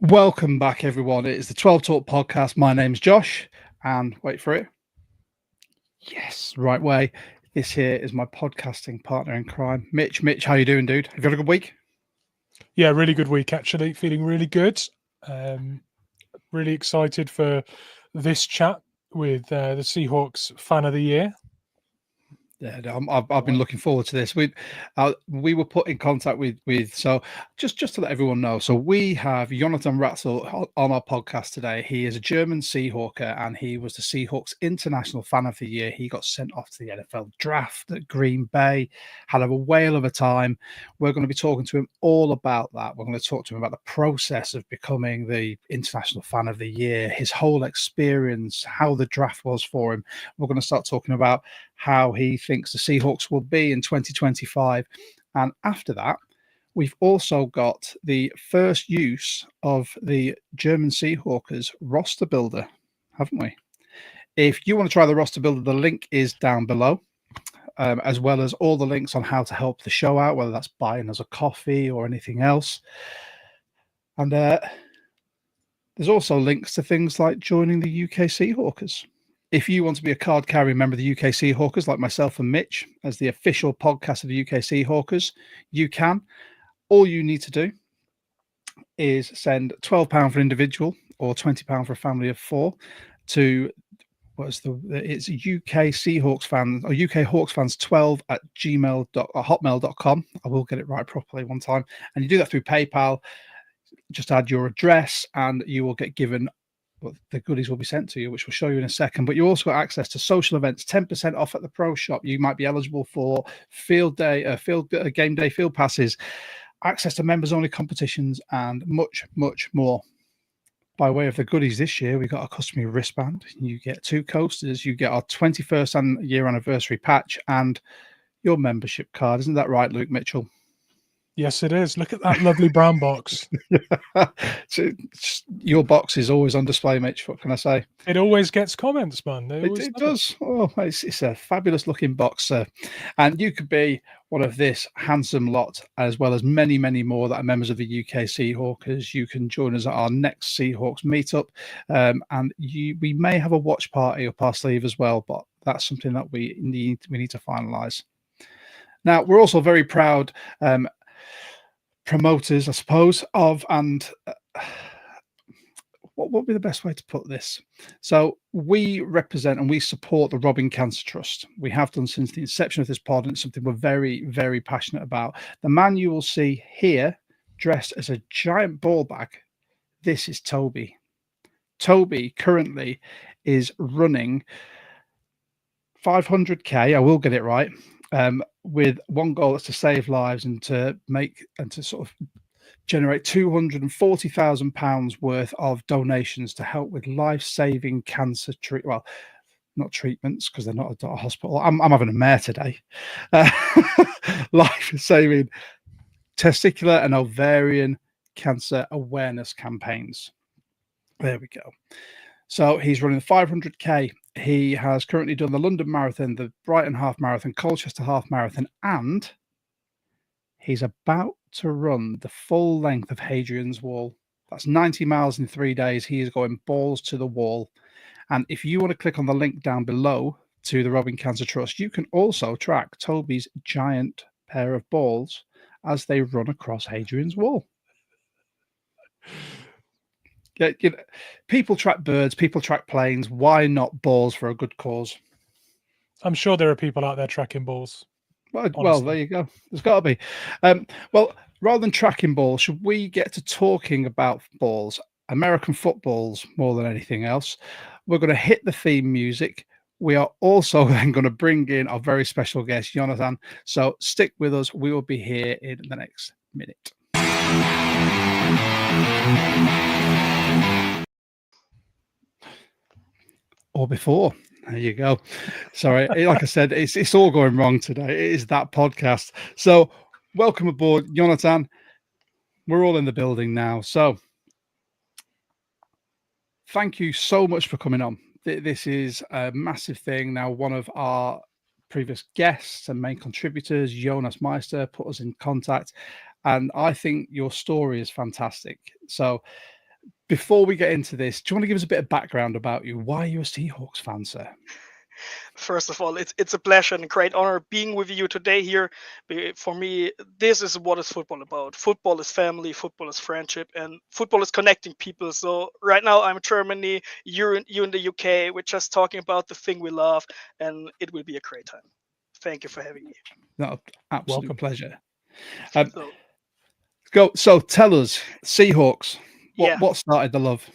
Welcome back, everyone. It is the 12 Talk podcast. My name's Josh, and wait for it. Yes, right way. This here is my podcasting partner in crime, Mitch. Mitch, how you doing, dude? Have you had a good week? Yeah, really good week, actually. Feeling really good. Really excited for this chat with the Seahawks Fan of the Year. Yeah, I've been looking forward to this. We were put in contact with so just to let everyone know. So we have Jonathan Ratzel on our podcast today. He is a German Seahawker, and he was the Seahawks International Fan of the Year. He got sent off to the NFL draft at Green Bay, had a whale of a time. We're going to be talking to him all about that. We're going to talk to him about the process of becoming the International Fan of the Year, his whole experience, how the draft was for him. We're going to start talking about how he thinks the Seahawks will be in 2025. And after that, we've also got the first use of the German Seahawkers roster builder, haven't we? If you want to try the roster builder, the link is down below, as well as all the links on how to help the show out, whether that's buying us a coffee or anything else. And there's also links to things like joining the UK Seahawkers. If you want to be a card-carrying member of the UK Seahawkers, like myself and Mitch, as the official podcast of the UK Seahawkers, you can. All you need to do is send £12 for an individual or £20 for a family of four to it's UK Seahawks fans or UK Hawks fans 12 at hotmail.com. I will get it right properly one time. And you do that through PayPal. Just add your address and you will get given the goodies will be sent to you, which we'll show you in a second. But you also got access to social events, 10% off at the pro shop. You might be eligible for game day field passes, access to members only competitions, and much, much more. By way of the goodies this year, we got a customary wristband. You get 2 coasters. You get our 21st year anniversary patch and your membership card. Isn't that right, Luke Mitchell? Yes, it is. Look at that lovely brown box. So your box is always on display, Mitch. What can I say? It always gets comments, man. It does. Oh, it's a fabulous looking box, sir. And you could be one of this handsome lot, as well as many, many more that are members of the UK Seahawkers. You can join us at our next Seahawks meetup. And we may have a watch party up our sleeve as well, but that's something that we need to finalise. Now, we're also very proud promoters, I suppose, of and what would be the best way to put this? So we represent and we support the Robbing Cancer Trust. We have done since the inception of this pod, and it's something we're very, very passionate about. The man you will see here dressed as a giant ball bag, this is Toby. Toby currently is running 500k, I will get it right, with one goal, that's to save lives and to sort of generate £240,000 worth of donations to help with life-saving cancer well, not treatments because they're not a hospital. I'm having a mare today. Life-saving testicular and ovarian cancer awareness campaigns. There we go. So he's running the 500k. He has currently done the London Marathon, the Brighton Half Marathon, Colchester Half Marathon, and he's about to run the full length of Hadrian's Wall. That's 90 miles in 3 days. He is going balls to the wall. And if you want to click on the link down below to the Robbing Cancer Trust, you can also track Toby's giant pair of balls as they run across Hadrian's Wall. Yeah, people track birds, people track planes. Why not balls for a good cause? I'm sure there are people out there tracking balls. Well, there you go. There's got to be. Well, rather than tracking balls, should we get to talking about balls, American footballs, more than anything else? We're going to hit the theme music. We are also then going to bring in our very special guest, Jonathan. So stick with us. We will be here in the next minute. Or before. There you go. Sorry, like I said, it's all going wrong today. It is that podcast. So welcome aboard, Jonathan. We're all in the building now. So thank you so much for coming on. This is a massive thing. Now, one of our previous guests and main contributors, Jonas Meister, put us in contact. And I think your story is fantastic. So before we get into this, do you want to give us a bit of background about you? Why are you a Seahawks fan, sir? First of all, it's a pleasure and a great honor being with you today here. For me, this is what is football about. Football is family, football is friendship, and football is connecting people. So right now I'm in Germany, you in the UK. We're just talking about the thing we love, and it will be a great time. Thank you for having me. No, absolute Welcome. pleasure. So, So tell us, Seahawks. yeah, What started the love?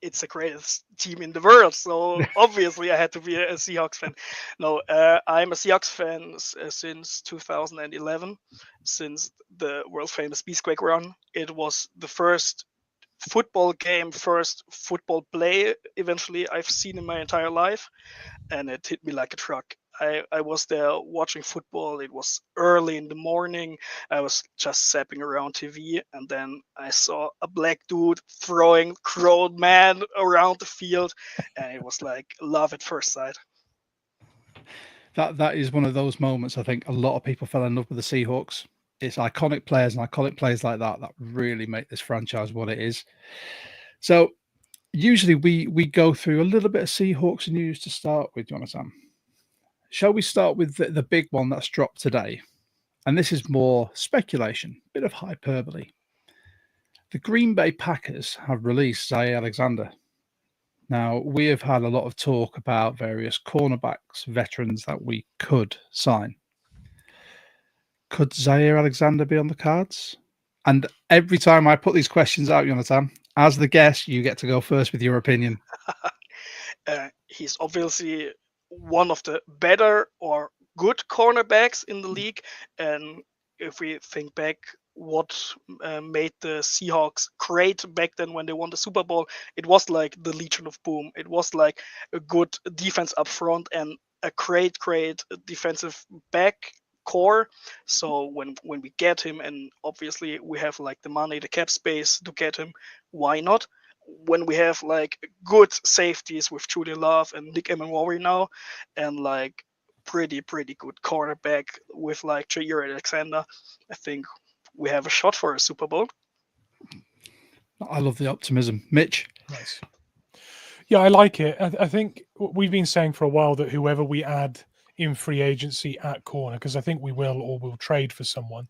it's the greatest team in the world. So obviously I had to be a Seahawks fan. No, I'm a Seahawks fan since 2011, since the world famous Beastquake run. It was the first football game, first football play eventually I've seen in my entire life, and it hit me like a truck. I was there watching football. It was early in the morning. I was just zapping around TV, and then I saw a black dude throwing grown man around the field, and it was like love at first sight. That is one of those moments. I think a lot of people fell in love with the Seahawks. It's iconic players and iconic players like that really make this franchise what it is. So usually we go through a little bit of Seahawks news to start with, Jonathan. Shall we start with the big one that's dropped today? And this is more speculation, bit of hyperbole. The Green Bay Packers have released Zaire Alexander. Now, we have had a lot of talk about various cornerbacks, veterans that we could sign. Could Zaire Alexander be on the cards? And every time I put these questions out, Jonathan, as the guest, you get to go first with your opinion. He's obviously one of the better or good cornerbacks in the league. And if we think back, what made the Seahawks great back then when they won the Super Bowl, it was like the Legion of Boom. It was like a good defense up front and a great defensive back core. So when we get him, and obviously we have like the money, the cap space to get him, why not? When we have like good safeties with Julian Love and Nick Emenwari now, and like pretty good cornerback with like Jair Alexander, I think we have a shot for a Super Bowl. I love the optimism. Mitch? Nice. Yeah, I like it. I think we've been saying for a while that whoever we add in free agency at corner, because I think we will or will trade for someone,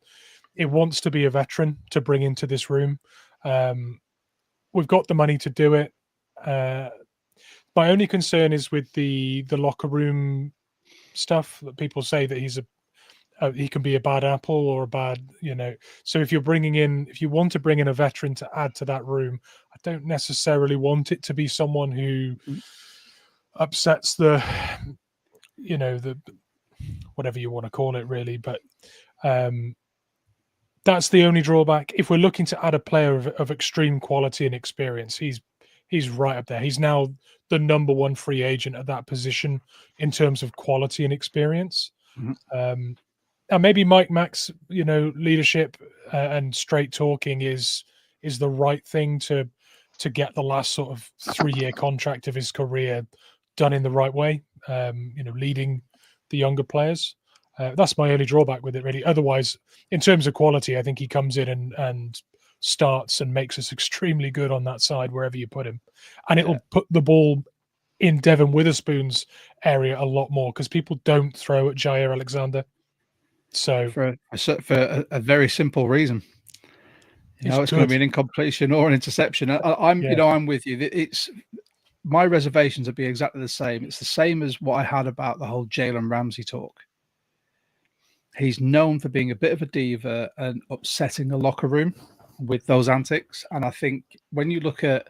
it wants to be a veteran to bring into this room. We've got the money to do it. My only concern is with the locker room stuff that people say that he can be a bad apple or a bad, So if you want to bring in a veteran to add to that room, I don't necessarily want it to be someone who upsets the whatever you want to call it, really. But that's the only drawback. If we're looking to add a player of extreme quality and experience, he's right up there. He's now the number one free agent at that position in terms of quality and experience. Mm-hmm. And maybe Mike Mack's, leadership and straight talking is the right thing to get the last sort of 3-year contract of his career done in the right way. Leading the younger players. That's my only drawback with it, really. Otherwise, in terms of quality, I think he comes in and starts and makes us extremely good on that side wherever you put him, and it'll put the ball in Devon Witherspoon's area a lot more because people don't throw at Jair Alexander. So for a very simple reason, it's going to be an incompletion or an interception. I'm with you. It's my reservations would be exactly the same. It's the same as what I had about the whole Jalen Ramsey talk. He's known for being a bit of a diva and upsetting the locker room with those antics. And I think when you look at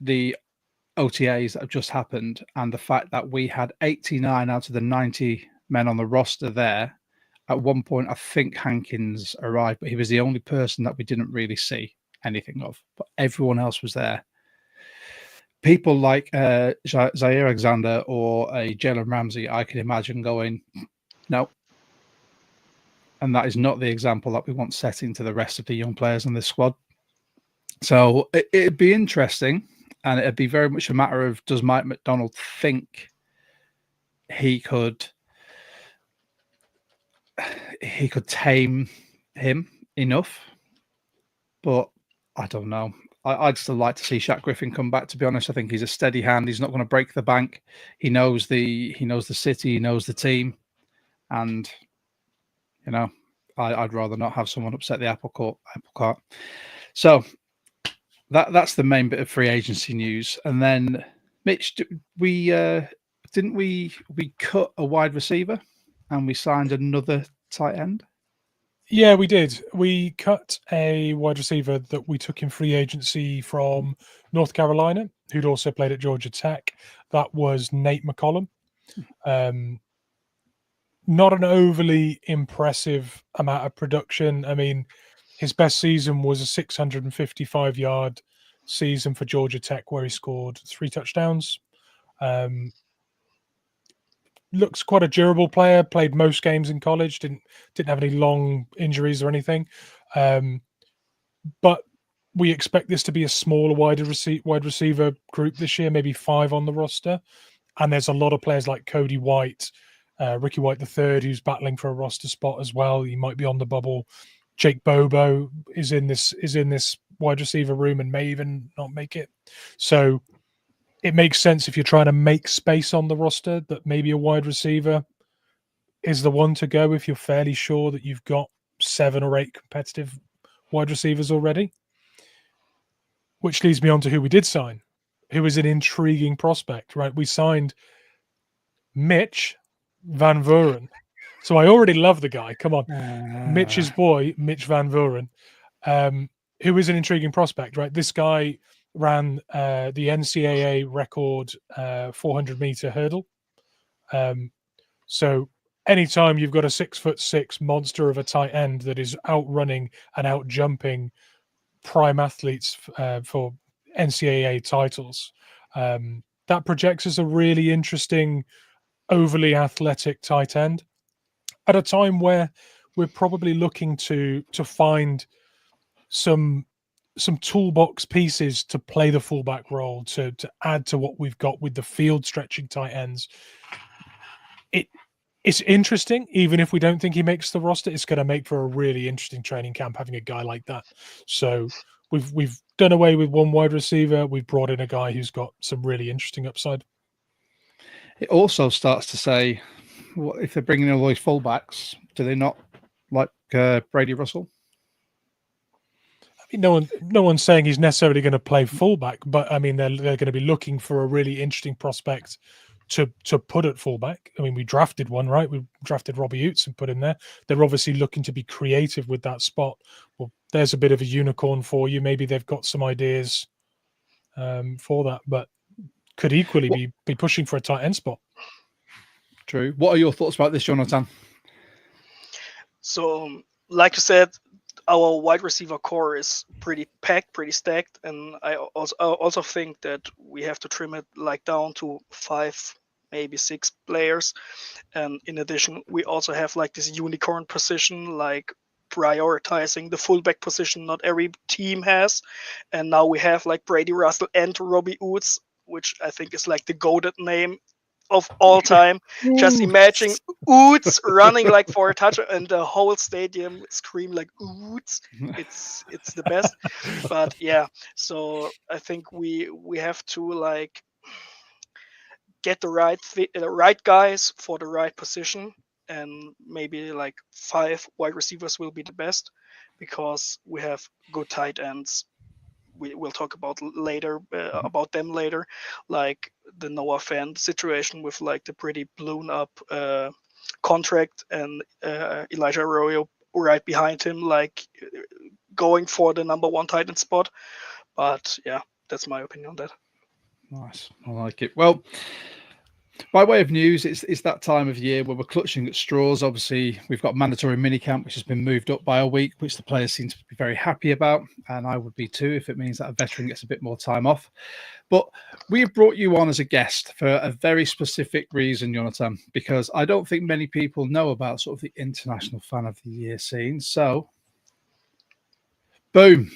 the OTAs that have just happened and the fact that we had 89 out of the 90 men on the roster there, at one point, I think Hankins arrived, but he was the only person that we didn't really see anything of. But everyone else was there. People like Zaire Alexander or a Jalen Ramsey, I can imagine going, no. And that is not the example that we want setting to the rest of the young players in this squad. So it'd be interesting, and it'd be very much a matter of, does Mike McDonald think he could tame him enough? But I don't know. I'd still like to see Shaq Griffin come back. To be honest, I think he's a steady hand. He's not going to break the bank. He knows the city. He knows the team, and I'd rather not have someone upset the apple cart. So that's the main bit of free agency news. And then, Mitch, we cut a wide receiver and we signed another tight end. Yeah, we did. We cut a wide receiver that we took in free agency from North Carolina, who'd also played at Georgia Tech. That was Nate McCollum. Not an overly impressive amount of production. I mean, his best season was a 655-yard season for Georgia Tech, where he scored 3 touchdowns. Looks quite a durable player. Played most games in college. Didn't have any long injuries or anything. But we expect this to be a smaller wide receiver group this year, maybe 5 on the roster. And there's a lot of players like Cody White, Ricky White III, who's battling for a roster spot as well. He might be on the bubble. Jake Bobo is in this wide receiver room and may even not make it. So it makes sense if you're trying to make space on the roster that maybe a wide receiver is the one to go if you're fairly sure that you've got 7 or 8 competitive wide receivers already. Which leads me on to who we did sign, who is an intriguing prospect, right? We signed Mitch Van Vuren. So I already love the guy. Come on. Mitch's boy, Mitch Van Vuren, who is an intriguing prospect, right? This guy ran the NCAA record 400-meter hurdle. So anytime you've got a 6'6" monster of a tight end that is outrunning and out jumping prime athletes for NCAA titles, that projects as a really interesting, overly athletic tight end at a time where we're probably looking to find some toolbox pieces to play the fullback role, to add to what we've got with the field stretching tight ends. It's interesting, even if we don't think he makes the roster. It's going to make for a really interesting training camp having a guy like that. So we've done away with one wide receiver. We've brought in a guy who's got some really interesting upside. It also starts to say, what if they're bringing in all these fullbacks? Do they not like Brady Russell? I mean, no one's saying he's necessarily going to play fullback, but I mean they're going to be looking for a really interesting prospect to put at fullback. I mean, we drafted one, right? We drafted Robbie Utes and put him there. They're obviously looking to be creative with that spot. Well, there's a bit of a unicorn for you. Maybe they've got some ideas for that, but could equally be pushing for a tight end spot. True. What are your thoughts about this, Jonathan? So, like you said, our wide receiver core is pretty packed, pretty stacked, and I also think that we have to trim it down to 5, maybe 6 players. And in addition, we also have this unicorn position, prioritizing the fullback position not every team has. And now we have Brady Russell and Robbie Utes, which I think is the goated name of all time. Just imagine Oots running for a touch and the whole stadium scream Oots. It's the best. But yeah, so I think we have to get the right guys for the right position, and maybe 5 wide receivers will be the best, because we have good tight ends. We'll talk about them later, like the Noah Fant situation with the pretty blown up contract, and Elijah Arroyo right behind him, going for the number 1 tight end spot. But yeah, that's my opinion on that. Nice, I like it. Well, by way of news, it's that time of year where we're clutching at straws. Obviously, we've got mandatory minicamp, which has been moved up by a week, which the players seem to be very happy about. And I would be too, if it means that a veteran gets a bit more time off. But we've brought you on as a guest for a very specific reason, Jonathan, because I don't think many people know about sort of the International Fan of the Year scene. So, boom.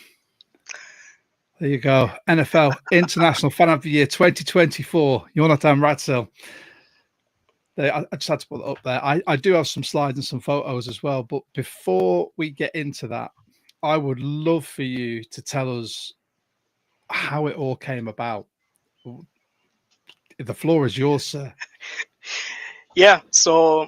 There you go. NFL International Fan of the Year 2024, Jonathan Ratzel. I just had to put it up there. I do have some slides and some photos as well. But before we get into that, I would love for you to tell us how it all came about. The floor is yours, sir. Yeah, so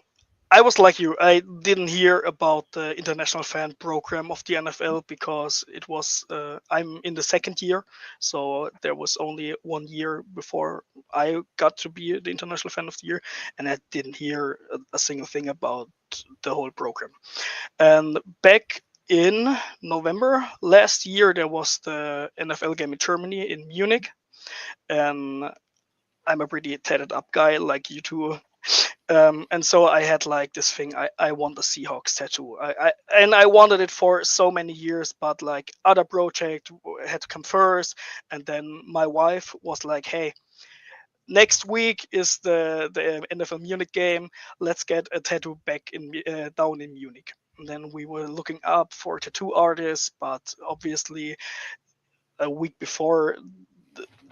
I was like you. I didn't hear about the international fan program of the NFL because it was I'm in the second year, so there was only 1 year before I got to be the international fan of the year, and I didn't hear a single thing about the whole program. And back in November last year, there was the NFL game in Germany in Munich, and I'm a pretty tatted up guy like you two. And so I had like this thing. I want a Seahawks tattoo. I wanted it for so many years, but like other project had to come first. And then my wife was like, "Hey, next week is the NFL Munich game. Let's get a tattoo back in down in Munich." And then we were looking up for tattoo artists, but obviously a week before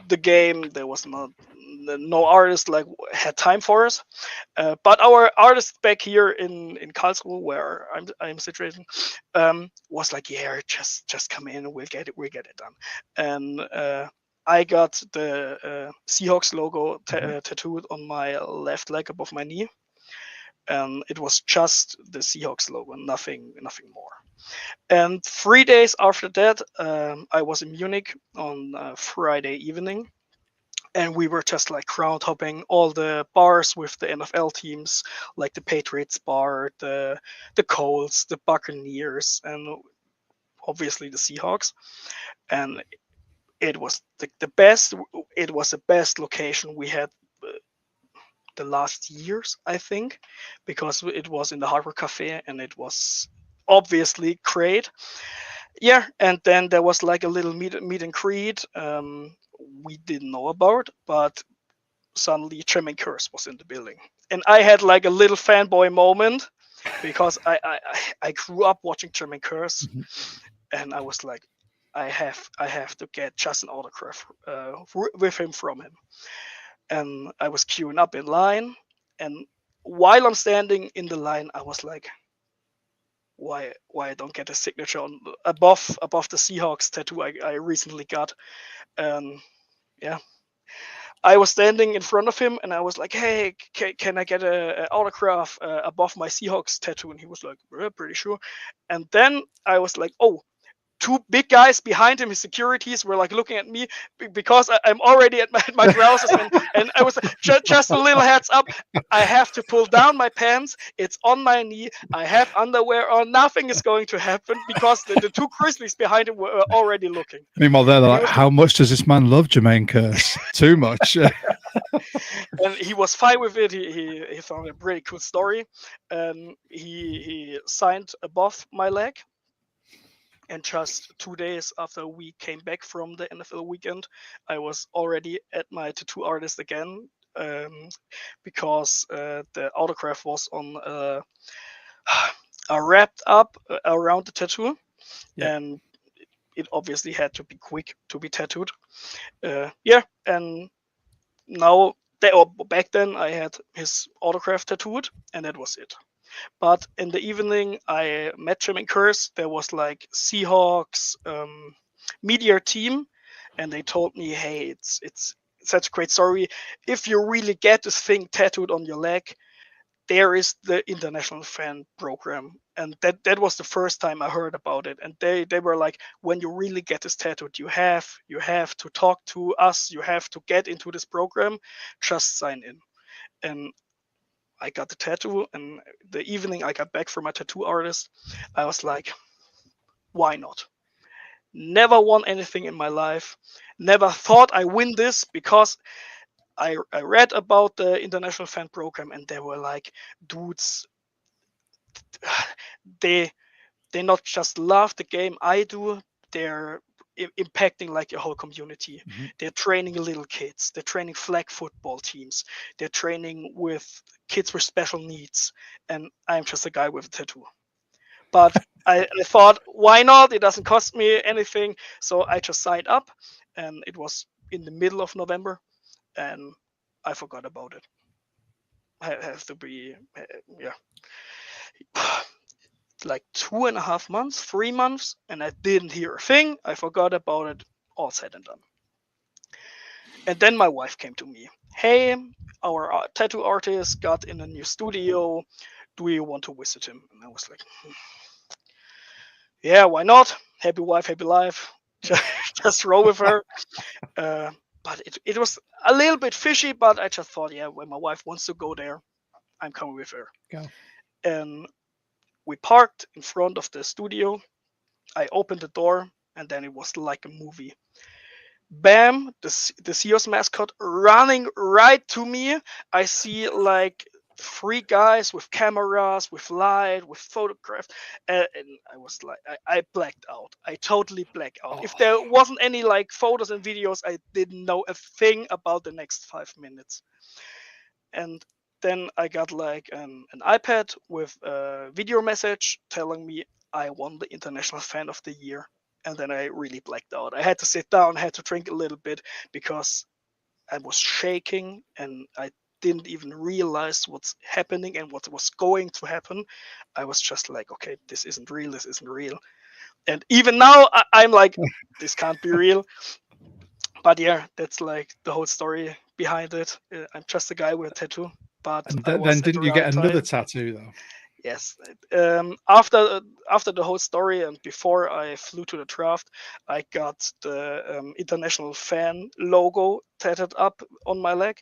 the game there was no artist like had time for us, but our artist back here in Karlsruhe where I'm situated was like, yeah, just come in, we'll get it done. And I got the Seahawks logo tattooed on my left leg above my knee, and it was just the Seahawks logo, nothing more. And 3 days after that, I was in Munich on Friday evening, and we were just like crowd hopping all the bars with the NFL teams, like the Patriots bar, the Colts, the Buccaneers, and obviously the Seahawks. And it was the best. It was the best location we had the last years, I think, because it was in the Harbor Cafe and it was obviously great. Yeah, and then there was like a little meet and greet we didn't know about, but suddenly Trimming Curse was in the building, and I had like a little fanboy moment because I grew up watching Trimming Curse, and I was like, I have to get just an autograph with him from him, and I was queuing up in line, and while I'm standing in the line, I was like, why I don't get a signature on above the Seahawks tattoo I recently got. Yeah, I was standing in front of him and I was like, hey, can I get a autograph above my Seahawks tattoo? And he was like, yeah, pretty sure. And then I was like, oh, two big guys behind him, his securities, were like looking at me because I'm already at my trousers, and I was just a little heads up. I have to pull down my pants. It's on my knee. I have underwear on. Nothing is going to happen because the two Grizzlies behind him were already looking. Meanwhile, they're like, how much does this man love Jermaine Curse? Too much. And he was fine with it. He found a pretty cool story. He signed above my leg. And just 2 days after we came back from the NFL weekend, I was already at my tattoo artist again, because the autograph was on wrapped up around the tattoo, and it obviously had to be quick to be tattooed. Yeah, and now back then I had his autograph tattooed, and that was it. But in the evening, I met Jim and Curse. There was like Seahawks media team, and they told me, "Hey, it's such a great story. If you really get this thing tattooed on your leg, there is the international fan program." And that was the first time I heard about it. And they were like, "When you really get this tattooed, you have to talk to us. You have to get into this program. Just sign in." And I got the tattoo, and the evening I got back from my tattoo artist, I was like, why not? Never won anything in my life. Never thought I win this because I read about the international fan program, and they were like, dudes, they not just love the game I do, they're impacting like your whole community. They're training little kids, they're training flag football teams, they're training with kids with special needs, and I'm just a guy with a tattoo. But I thought, why not? It doesn't cost me anything, so I just signed up, and it was in the middle of November, and I forgot about it. I have to be yeah like 2.5 months, 3 months, and I didn't hear a thing. I forgot about it, all said and done. And then my wife came to me. Hey, our tattoo artist got in a new studio. Do you want to visit him? And I was like, yeah, why not? Happy wife, happy life. Just roll with her. But it was a little bit fishy, but I just thought, yeah, when my wife wants to go there, I'm coming with her. Go. And we parked in front of the studio. I opened the door, and then it was like a movie. Bam, the Seahawks mascot running right to me. I see like 3 guys with cameras, with light, with photographs, and I was like, I blacked out. I totally blacked out. If there wasn't any like photos and videos, I didn't know a thing about the next 5 minutes. And then I got like an iPad with a video message telling me I won the International Fan of the Year. And then I really blacked out. I had to sit down, had to drink a little bit because I was shaking and I didn't even realize what's happening and what was going to happen. I was just like, okay, this isn't real, this isn't real. And even now, I'm like, this can't be real. But yeah, that's like the whole story behind it. I'm just a guy with a tattoo. But And I was then at the didn't you right get another time. tattoo though? Yes. After the whole story and before I flew to the draft, I got the international fan logo tattooed up on my leg,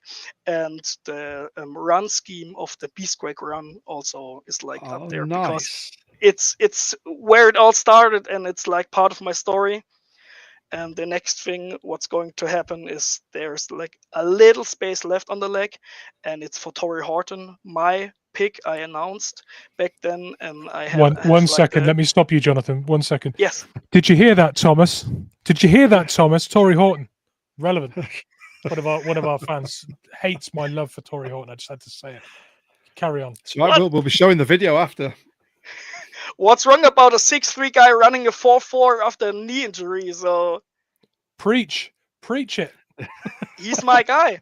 and the run scheme of the Beastquake run also is like up Oh, there because nice. it's where it all started and it's like part of my story. And the next thing what's going to happen is there's like a little space left on the leg, and it's for Torrey Horton, my pick I announced back then, and I have One like second. Let me stop you, Jonathan. 1 second. yes. Did you hear that, Thomas? Did you hear that, Thomas? Torrey Horton, relevant. One of our fans hates my love for Torrey Horton. I just had to say it. Carry on. So we'll be showing the video after. What's wrong about a 6'3" guy running a 4.4 after a knee injury? So preach it. He's my guy.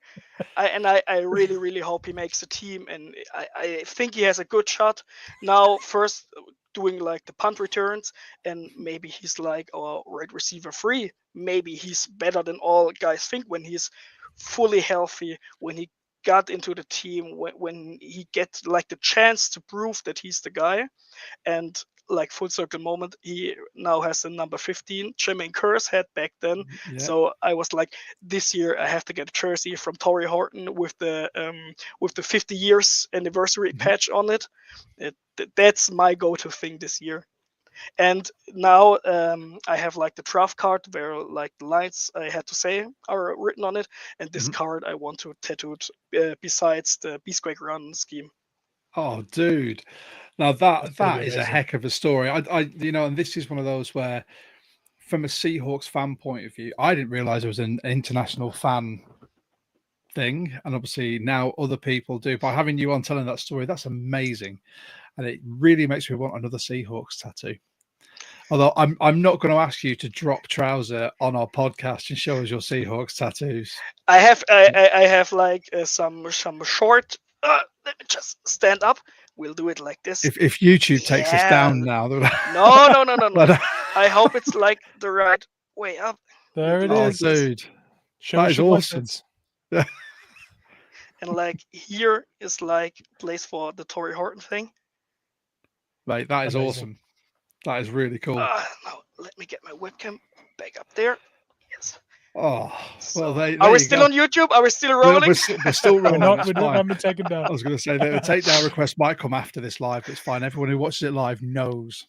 I really, really hope he makes the team, and I think he has a good shot. Now, first doing like the punt returns, and maybe he's like our right receiver 3. Maybe he's better than all guys think when he's fully healthy, when he got into the team, when he gets like the chance to prove that he's the guy. And like full circle moment, he now has the number 15 Jermaine Curse had back then. Yeah. So I was like, this year I have to get a jersey from Torrey Horton with the 50 years anniversary patch on it. That's my go-to thing this year. And now I have like the draft card where like the lines I had to say are written on it, and this card I want to tattoo besides the Beastquake run scheme. Oh, dude. Now That's gonna that be is a amazing. heck of a story. I and this is one of those where, from a Seahawks fan point of view, I didn't realize there was an international fan thing, and obviously now other people do. By having you on telling that story, that's amazing, and it really makes me want another Seahawks tattoo. Although I'm not going to ask you to drop trouser on our podcast and show us your Seahawks tattoos. I have like some short. Let me just stand up. We'll do it like this. If YouTube takes us down now, No. I hope it's like the right way up. There it oh, is. dude, Show that us is your awesome. license. And like here is like place for the Torrey Horton thing. Mate, that is Amazing. awesome. That is really cool. No, let me get my webcam back up there. Yes. Oh, So, well, are we still on YouTube? Are we still rolling? We're still rolling. We don't have been taken down. I was going to say that the takedown request might come after this live, but it's fine. Everyone who watches it live knows.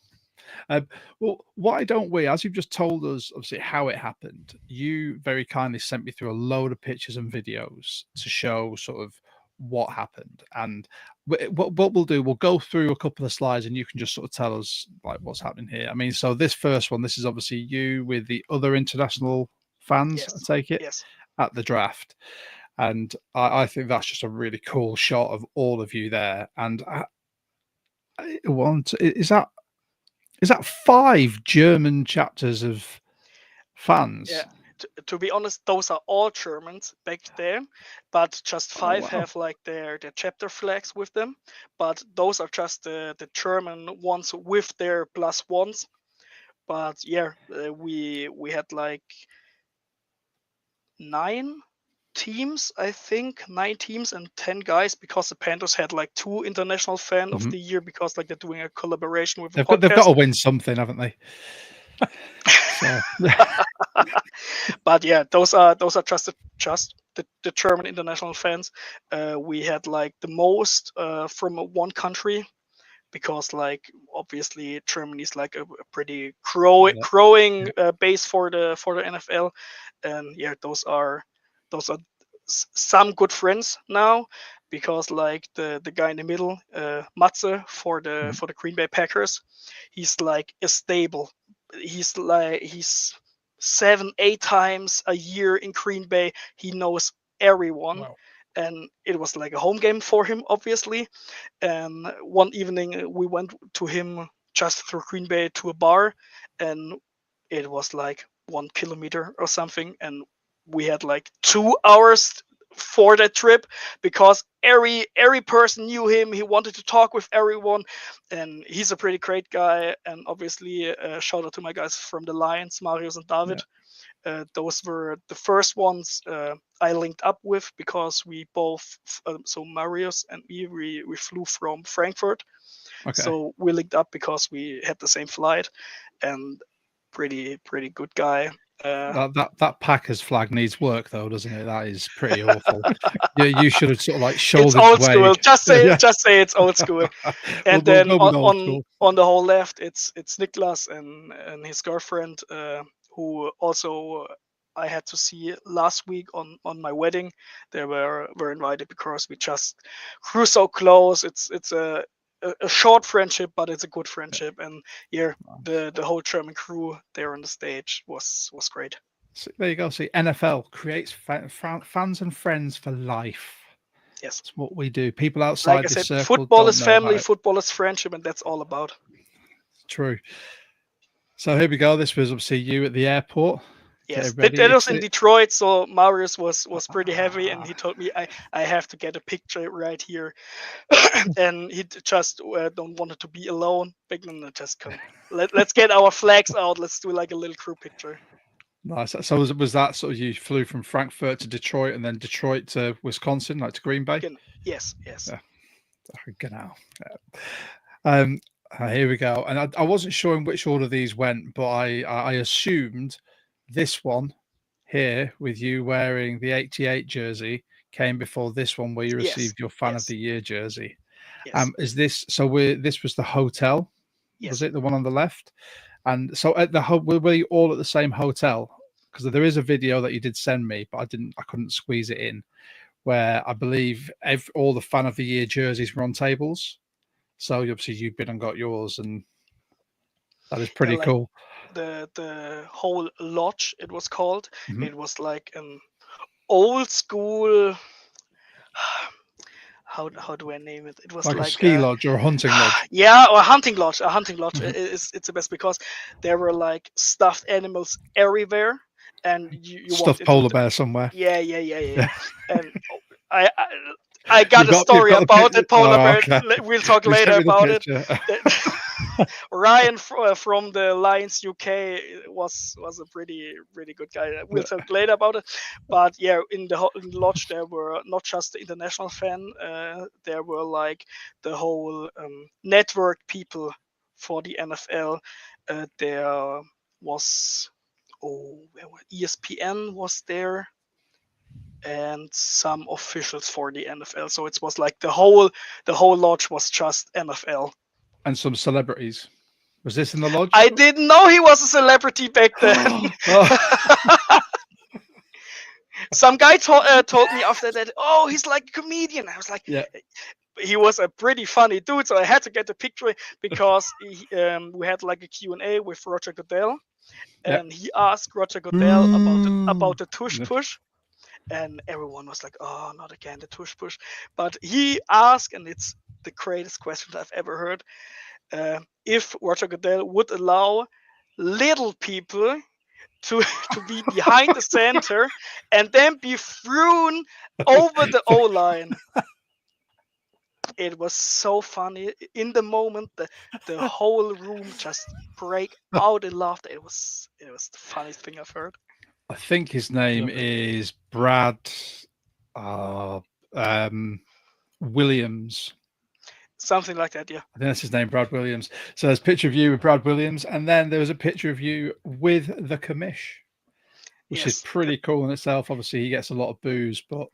Well, why don't we, as you've just told us, obviously, how it happened, you very kindly sent me through a load of pictures and videos to show sort of what happened. And what we'll do, we'll go through a couple of slides and you can just sort of tell us like what's happening here. I mean, so this first one, this is obviously you with the other international fans, Yes. I take it, Yes. at the draft. And I think that's just a really cool shot of all of you there. And I want, is that 5 German chapters of fans? Yeah. To be honest, those are all Germans back there, but just 5 wow. have like their chapter flags with them. But those are just the German ones with their +1s. But yeah, we had like 9 teams, I think, 9 teams and 10 guys, because the Panthers had like 2 international fan of the year, because like they're doing a collaboration with a podcast. They've got to win something, haven't they? So, but yeah, those are just the German international fans. We had like the most from one country, because like obviously Germany is like a pretty growing base for the NFL, and yeah, those are some good friends now, because like the guy in the middle, Matze for the Green Bay Packers, he's like a stable. He's 7-8 times a year in Green Bay. He knows everyone. Wow. And it was like a home game for him, obviously. And one evening we went to him just through Green Bay to a bar, and it was like 1 kilometer or something, and we had like 2 hours for that trip, because every person knew him. He wanted to talk with everyone, and he's a pretty great guy. And obviously, shout out to my guys from the Lions, Marius and David. Those were the first ones I linked up with, because we both, so Marius and me, we flew from Frankfurt. okay. So we linked up because we had the same flight, and pretty good guy. That Packers flag needs work, though, doesn't it? That is pretty awful. You should have sort of like shouldered It's old away. school. Just say it's old school. And then we'll on the whole left, it's Niklas and his girlfriend, who also I had to see last week on my wedding. They were invited because we just grew so close. It's a short friendship, but it's a good friendship. And yeah, the whole German crew there on the stage was great. So there you go. See, NFL creates fans and friends for life. Yes, that's what we do. People outside like I this said, circle football don't is know family, about it. football is friendship, and that's all about. True. So here we go. This was obviously you at the airport. Yes, that was in Detroit. So Marius was pretty heavy, and he told me I have to get a picture right here, and he just don't want it to be alone. Big no, just come. Let's get our flags out. Let's do like a little crew picture. Nice. So was that sort of, you flew from Frankfurt to Detroit, and then Detroit to Wisconsin, like to Green Bay? Yes. Yeah. Genau. Here we go. And I wasn't sure in which order these went, but I assumed this one here with you wearing the 88 jersey came before this one where you received your Fan of the Year jersey. Yes. Is this this was the hotel? Yes. Was it the one on the left? And so at the were you all at the same hotel? Because there is a video that you did send me, but I couldn't squeeze it in, where I believe all the Fan of the Year jerseys were on tables. So obviously you've been and got yours, and that is pretty cool. The whole lodge, it was called. It was like an old school. How do I name it? It was like a ski lodge or a hunting lodge. Yeah, or a hunting lodge. A hunting lodge. It's the best, because there were like stuffed animals everywhere, and you stuffed polar bear somewhere. Yeah. And I got a story about the polar bear. Okay. We'll talk later about it. Ryan from the Lions UK was a pretty good guy. We'll talk later about it. But yeah, in the lodge there were not just the international fan. There were like the whole network people for the NFL. There was ESPN was there, and some officials for the NFL. So it was like the whole lodge was just NFL. And some celebrities. Was this in the lodge? I didn't know he was a celebrity back then. Some guy told me after that, oh, he's like a comedian. I was like, yeah. He was a pretty funny dude, so I had to get the picture, because we had like a Q&A with Roger Goodell, and he asked Roger Goodell about the tush push. And everyone was like, oh, not again, the tush push. But he asked, and it's the greatest question I've ever heard, if Roger Goodell would allow little people to be behind the center and then be thrown over the O-line. It was so funny. In the moment, the whole room just break out in laughter. It was the funniest thing I've heard. I think his name is Brad Williams. Something like that, yeah. I think that's his name, Brad Williams. So there's a picture of you with Brad Williams, and then there was a picture of you with the commish, which is pretty cool in itself. Obviously, he gets a lot of boos, but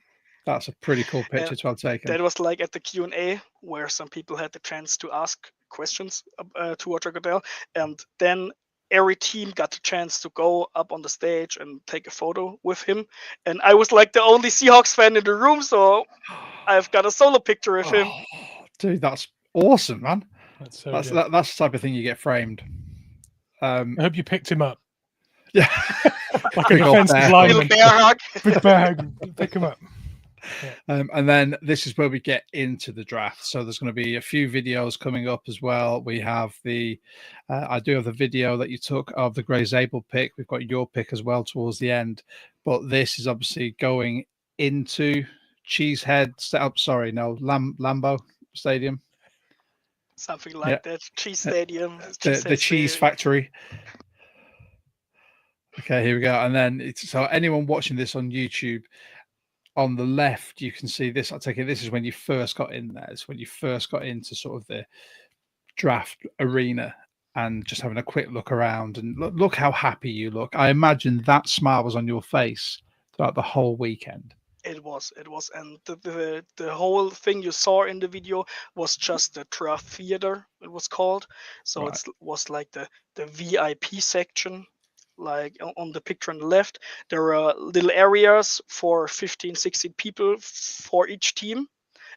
that's a pretty cool picture to have taken. That was like at the Q&A where some people had the chance to ask questions to Roger Goodell, and then every team got the chance to go up on the stage and take a photo with him. And I was like the only Seahawks fan in the room, so I've got a solo picture of him. Dude, that's awesome, man. That's so That's good. the type of thing you get framed. I hope you picked him up. Yeah. Like a defensive lineman. Little bear hug. Big bear hug. Pick him up. And then this is where we get into the draft. So there's going to be a few videos coming up as well. We have I do have the video that you took of the Gray Zabel pick. We've got your pick as well towards the end. But this is obviously going into Lambeau Stadium. Something like that. Cheese Stadium. The cheese factory. Okay, here we go. And then so anyone watching this on YouTube, on the left, you can see this. I take it this is when you first got in there. It's when you first got into sort of the draft arena and just having a quick look around and look how happy you look. I imagine that smile was on your face throughout the whole weekend. It was, and the whole thing you saw in the video was just the draft theater. It was called. So It was like the VIP section. Like on the picture on the left, there are little areas for 15, 16 people for each team.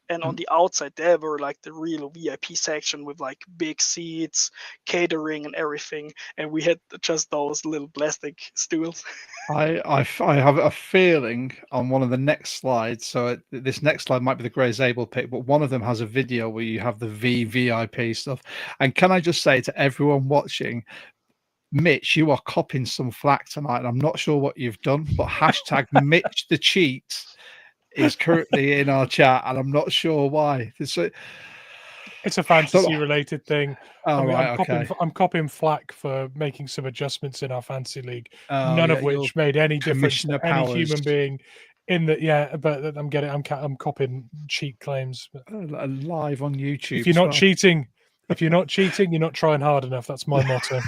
And on the outside, there were like the real VIP section with like big seats, catering and everything. And we had just those little plastic stools. I have a feeling on one of the next slides. So this next slide might be the Gray Zabel pick, but one of them has a video where you have the VVIP stuff. And can I just say to everyone watching, Mitch, you are copping some flack tonight, and I'm not sure what you've done, but hashtag Mitch the Cheat is currently in our chat, and I'm not sure why. It's a fantasy-related thing. Okay. I'm copying flack for making some adjustments in our fantasy league, none of which made any difference to any human being. But I'm copying cheat claims. Live on YouTube. If you're not cheating, you're not trying hard enough. That's my motto.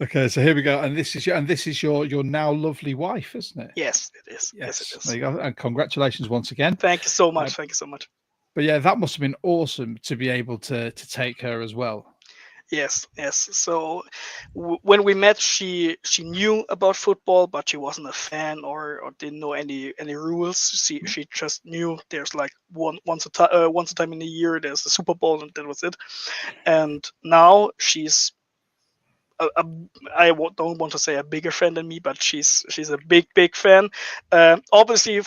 Okay, so here we go, and this is your now lovely wife, isn't it? Yes, it is. Yes, it is. There you go, and congratulations once again. Thank you so much. Thank you so much. But yeah, that must have been awesome to be able to take her as well. Yes. So when we met, she knew about football, but she wasn't a fan or didn't know any rules. She just knew there's like once a time in a year there's a Super Bowl, and that was it. And now she's I don't want to say a bigger fan than me, but she's a big fan. Obviously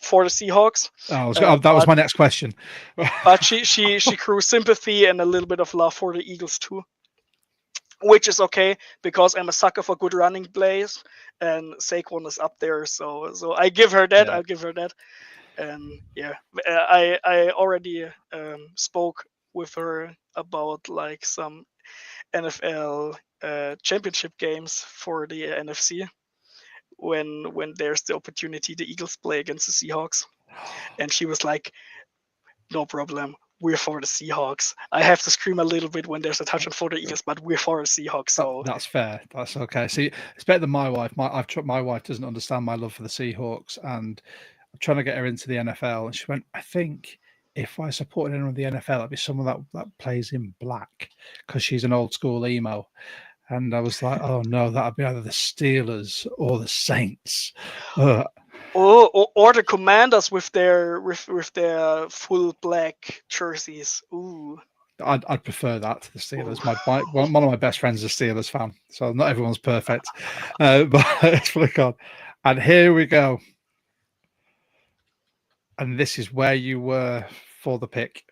for the Seahawks. That was my next question. But she grew sympathy and a little bit of love for the Eagles too, which is okay because I'm a sucker for good running plays, and Saquon is up there, so I give her that. Yeah. I'll give her that. And yeah, I already spoke with her about like some NFL championship games for the NFC when there's the opportunity the Eagles play against the Seahawks, and she was like, no problem, we're for the Seahawks. I have to scream a little bit when there's a touchdown for the Eagles, but we're for the Seahawks. So that's fair. That's okay. See, it's better than my wife. My wife doesn't understand my love for the Seahawks, and I'm trying to get her into the NFL, and she went, I think if I supported anyone in the NFL, it'd be someone that plays in black, because she's an old school emo. And I was like, oh no, that'd be either the Steelers or the Saints. Or the Commanders with their full black jerseys. Ooh. I'd prefer that to the Steelers. One of my best friends is a Steelers fan, so not everyone's perfect. But it's for the God. And here we go. And this is where you were for the pick.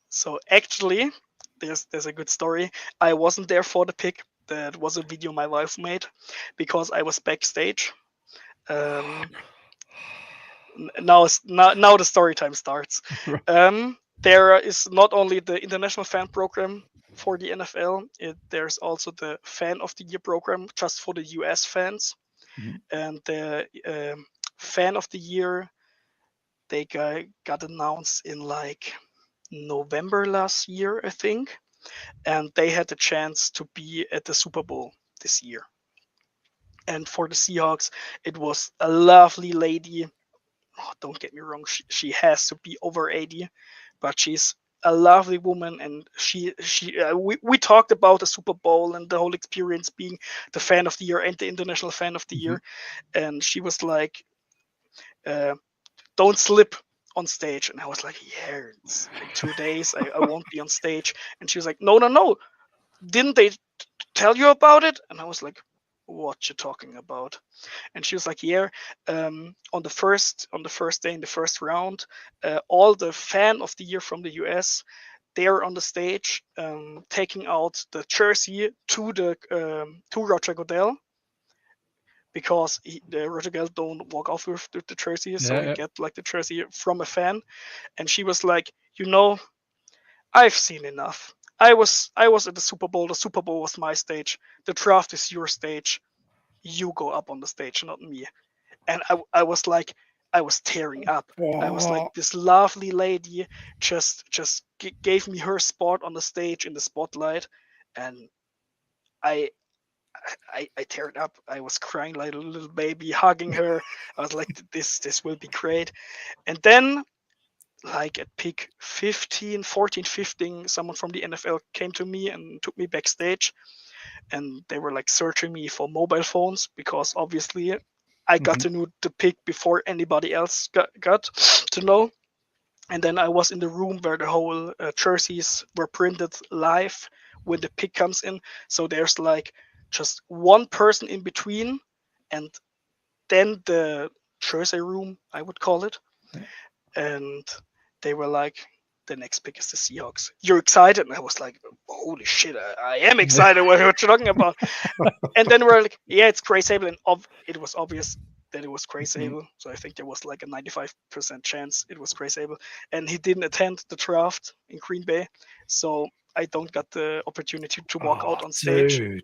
So actually, there's a good story. I wasn't there for the pick. That was a video my wife made because I was backstage. Now the story time starts. there is not only the international fan program for the NFL, there's also the fan of the year program just for the US fans. Mhm. And the fan of the year, they got announced in like November last year, I think. And they had the chance to be at the Super Bowl this year. And for the Seahawks, it was a lovely lady. Oh, don't get me wrong, she has to be over 80, but she's a lovely woman. And we talked about the Super Bowl and the whole experience being the fan of the year and the international fan of the Mhm. year. And she was like, don't slip on stage. And I was like, yeah, it's in 2 days, I won't be on stage. And she was like, no, didn't they tell you about it? And I was like, what you talking about? And she was like, yeah, on the first day in the first round, all the fan of the year from the US, they're on the stage, taking out the jersey to Roger Goodell, because the Roger Goodell don't walk off with the jersey, so he Yeah. get like the jersey from a fan. And she was like, you know, I've seen enough. I was at the Super Bowl. The Super Bowl was my stage. The draft is your stage. You go up on the stage, not me. And I was like, I was tearing up. I was like, Oh, this lovely lady just gave me her spot on the stage in the spotlight, and I I teared up. I was crying like a little baby, hugging her. I was like, this will be great. And then, like at pick 15, 14, 15, someone from the NFL came to me and took me backstage, and they were like searching me for mobile phones, because obviously I got mhm. to know the pick before anybody else got to know. And then I was in the room where the whole jerseys were printed live when the pick comes in. So there's like just one person in between, and then the jersey room, I would call it. Yeah. And they were like, the next pick is the Seahawks. You're excited? And I was like, holy shit, I am excited. What you're talking about? And then we're like, yeah, it's Gray Sable. And it was obvious that it was Gray Mhm. Sable. So I think there was like a 95% chance it was Gray Sable. And he didn't attend the draft in Green Bay. So I don't got the opportunity to walk Oh, out on stage. dude.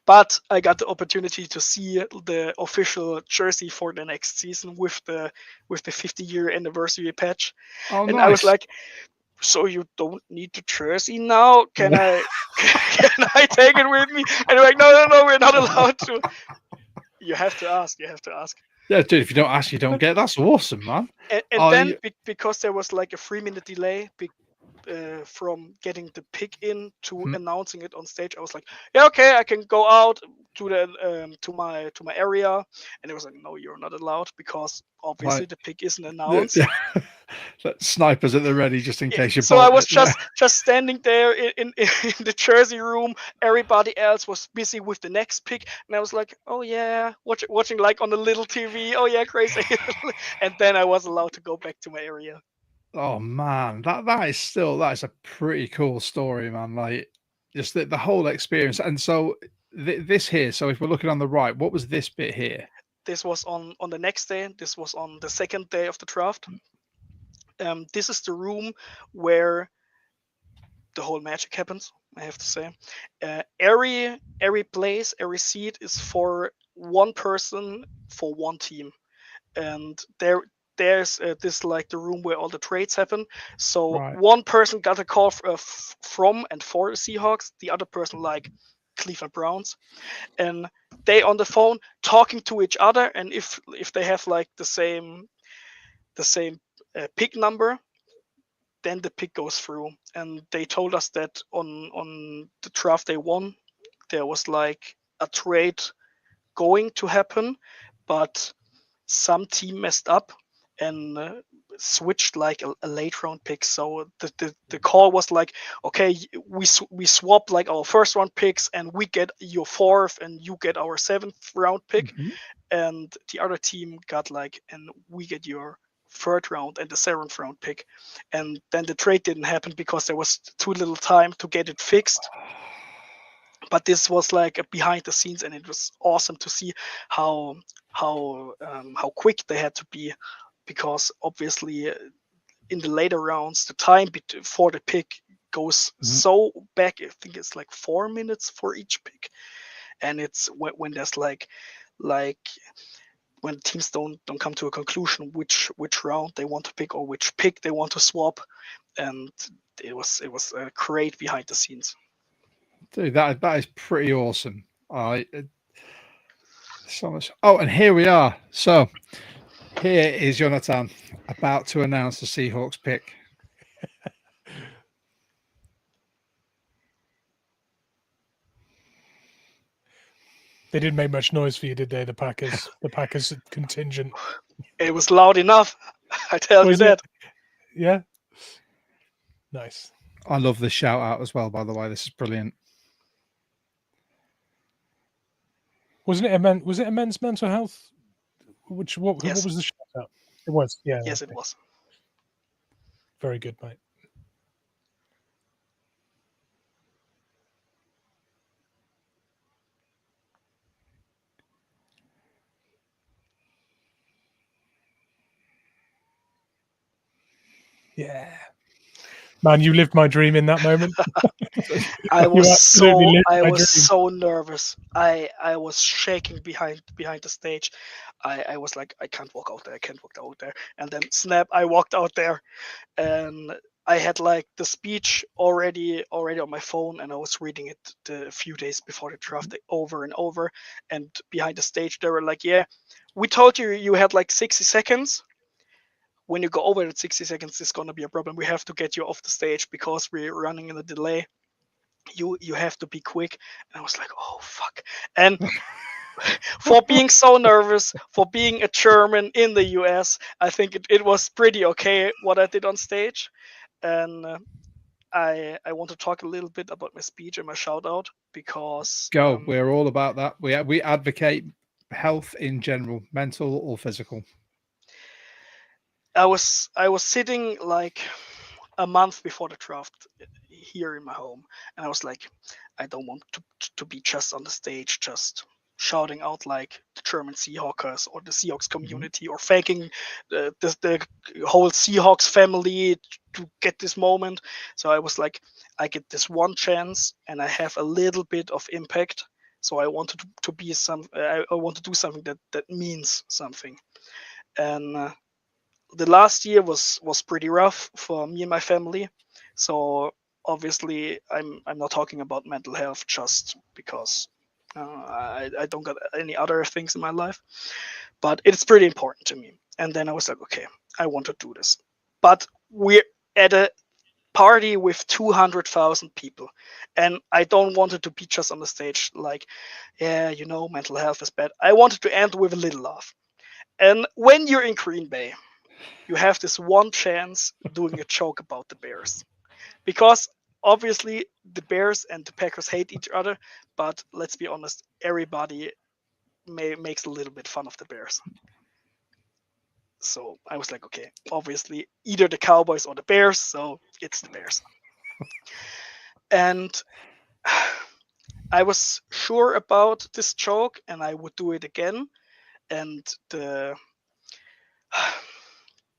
But I got the opportunity to see the official jersey for the next season with the 50-year anniversary patch. Oh, And I was nice. like, so you don't need the jersey now? Can I can I take it with me? And they're like, no, we're not allowed to. You have to ask. You have to ask. Yeah, dude. If you don't ask, you don't get. That's awesome, man. And Oh, then because there was like a 3-minute delay from getting the pick in to mhm. announcing it on stage, I was like, yeah, okay, I can go out to the to my area. And it was like, no, you're not allowed, because obviously Like, the pick isn't yeah, announced. Like snipers at the ready, just in Yeah, case you so I bolt was it. Yeah. just standing there in the jersey room. Everybody else was busy with the next pick, and I was like, "Oh yeah, watching like on the little TV. Oh yeah, crazy." And then I was allowed to go back to my area. Oh man, that is a pretty cool story, man. Like just the whole experience. And so this here. So if we're looking on the right, what was this bit here? This was on the next day. This was on the second day of the draft. This is the room where the whole magic happens, I have to say. Every place, every seat is for one person for one team. And there's this like the room where all the trades happen. So Right. one person got a call from and for the Seahawks, the other person like Cleveland Browns, and they on the phone talking to each other. And if they have like the same pick number, then the pick goes through. And they told us that on the draft day one, there was like a trade going to happen, but some team messed up and switched like a late round pick. So the call was like, okay, we swap like our first round picks, and we get your fourth and you get our seventh round pick. Mhm. And the other team got like, and we get your third round and the seventh round pick. And then the trade didn't happen because there was too little time to get it fixed. But this was like a behind the scenes, and it was awesome to see how quick they had to be, because obviously in the later rounds, the time for the pick goes so back. I think it's like 4 minutes for each pick, and it's when there's like when teams don't come to a conclusion which round they want to pick or which pick they want to swap, and it was great behind the scenes. Dude, that is pretty awesome. So much. Oh, and here we are. So here is Jonathan about to announce the Seahawks pick. They didn't make much noise for you, did they? The Packers contingent. It was loud enough, I tell you that. Yeah. Nice. I love this shout out as well, by the way. This is brilliant. Was it immense mental health? What was the shout out? It was, yeah. Yes, it was. Very good, mate. Yeah. Man, you lived my dream in that moment. I was so nervous. I was shaking behind the stage. I was like, I can't walk out there. And then snap, I walked out there, and I had like the speech already on my phone, and I was reading it a few days before the draft over and over. And behind the stage, they were like, "Yeah, we told you had like 60 seconds. When you go over that 60 seconds, it's gonna be a problem. We have to get you off the stage because we're running in a delay. You have to be quick." And I was like, oh fuck. And for being so nervous, for being a German in the US, I think it was pretty okay what I did on stage. And I want to talk a little bit about my speech and my shout out, because we're all about that. We advocate health in general, mental or physical. I was sitting like a month before the draft here in my home, and I was like, I don't want to be just on the stage, just shouting out like the German Seahawkers or the Seahawks community, or thanking the whole Seahawks family to get this moment. So I was like, I get this one chance, and I have a little bit of impact. So I wanted to be I want to do something that means something. And the last year was pretty rough for me and my family. So obviously I'm not talking about mental health just because I don't got any other things in my life, but it's pretty important to me. And then I was like, okay, I want to do this. But we're at a party with 200,000 people, and I don't want it to be just on the stage like, yeah, mental health is bad. I wanted to end with a little laugh. And when you're in Green Bay, you have this one chance doing a joke about the Bears, because obviously the Bears and the Packers hate each other, but let's be honest, everybody makes a little bit fun of the Bears. So I was like, okay, obviously either the Cowboys or the Bears, so it's the Bears. And I was sure about this joke, and I would do it again. And the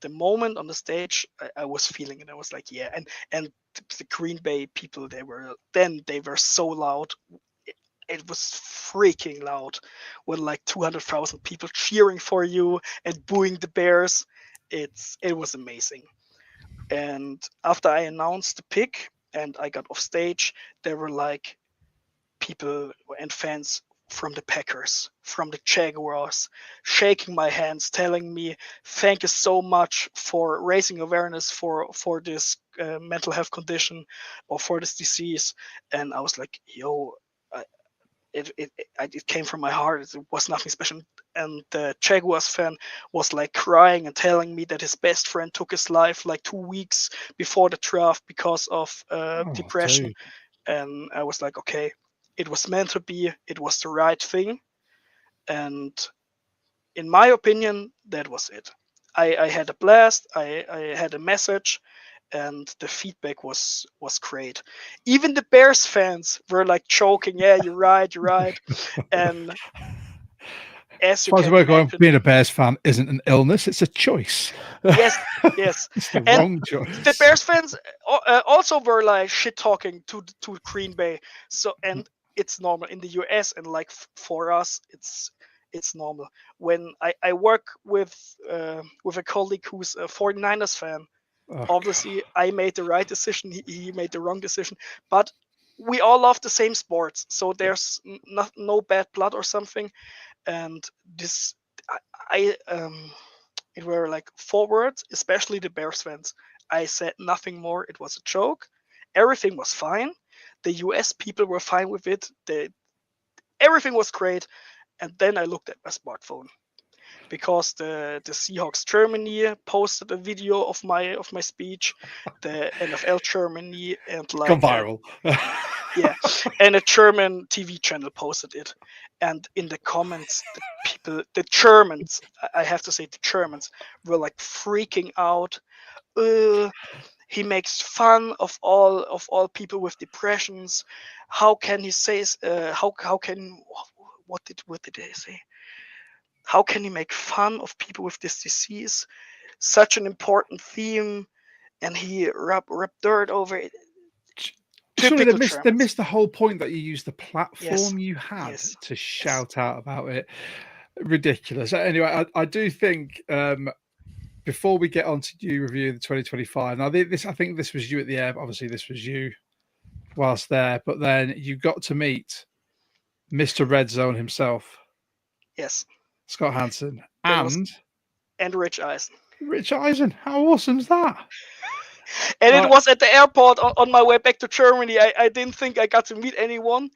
moment on the stage, I was feeling it. I was like, yeah. And the Green Bay people, they were so loud. It was freaking loud, with like 200,000 people cheering for you and booing the Bears. It was amazing. And after I announced the pick and I got off stage, there were like people and fans from the Packers, from the Jaguars, shaking my hands, telling me, thank you so much for raising awareness for this mental health condition or for this disease. And I was like, yo, it came from my heart. It was nothing special. And the Jaguars fan was like crying and telling me that his best friend took his life like 2 weeks before the draft because of depression. Dude. And I was like, okay, it was meant to be. It was the right thing. And in my opinion, that was it. I had a blast. I had a message, and the feedback was great. Even the Bears fans were like joking, yeah, you're right. And as As you far as can we're going, imagine. being a Bears fan isn't an illness; it's a choice. Yes, yes. It's the And wrong choice. the Bears fans also were like shit talking to Green Bay. So, and it's normal in the US, and like for us, it's normal. When I work with a colleague who's a 49ers fan, Oh, obviously I made the right decision. He made the wrong decision, but we all love the same sports, so there's no bad blood or something. And this, I it were like 4 words, especially the Bears fans. I said nothing more. It was a joke. Everything was fine. The US people were fine with it. Everything was great. And then I looked at my smartphone because the Seahawks Germany posted a video of my speech, the NFL Germany, and gone like viral. yeah, and a German TV channel posted it. And in the comments, the people, the Germans, I have to say, the Germans were like freaking out. He makes fun of all people with depressions. How can he say? How can what did they say? How can he make fun of people with this disease? Such an important theme, and he rub dirt over it. Surely Typical they Germans. missed the whole point that you used the platform you had Yes. to shout out about it. Ridiculous. Anyway, I do think before we get on to you reviewing the 2025. Now, I think this was you at the air. Obviously, this was you whilst there, but then you got to meet Mr. Red Zone himself, Yes. Scott Hansen, That was and Rich Eisen. Rich Eisen. How awesome is that? And it was at the airport on my way back to Germany. I didn't think I got to meet anyone.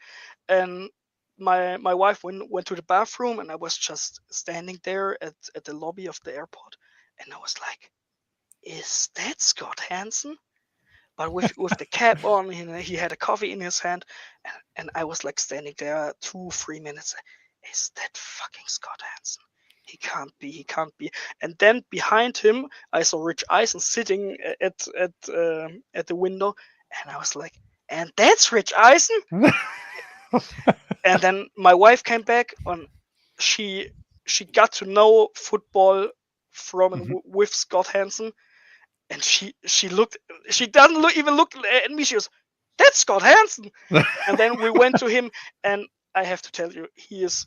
And my wife went to the bathroom, and I was just standing there at the lobby of the airport. And I was like, is that Scott Hansen? But with the cap on, he had a coffee in his hand. And I was like standing there 2-3 minutes. Is that fucking Scott Hansen? He can't be. And then behind him, I saw Rich Eisen sitting at the window, and I was like, and that's Rich Eisen. And then my wife came back, and she got to know football from and with Scott Hansen, and she doesn't even look at me. She goes, that's Scott Hansen. And then we went to him, and I have to tell you, he is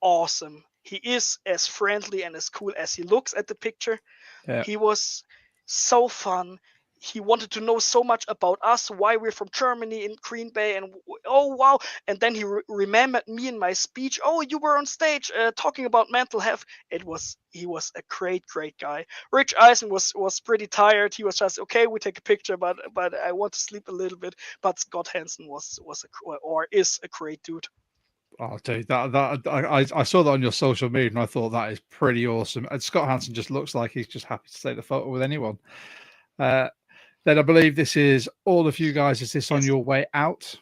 awesome. He is as friendly and as cool as he looks at the picture. Yeah. He was so fun. He wanted to know so much about us, why we're from Germany in Green Bay, and oh wow! And then he remembered me in my speech. Oh, you were on stage talking about mental health. He was a great guy. Rich Eisen was pretty tired. He was just okay. We take a picture, but I want to sleep a little bit. But Scott Hansen is a great dude. Oh, dude, I saw that on your social media, and I thought that is pretty awesome. And Scott Hansen just looks like he's just happy to take the photo with anyone. Then I believe this is all of you guys. Is this on your way out?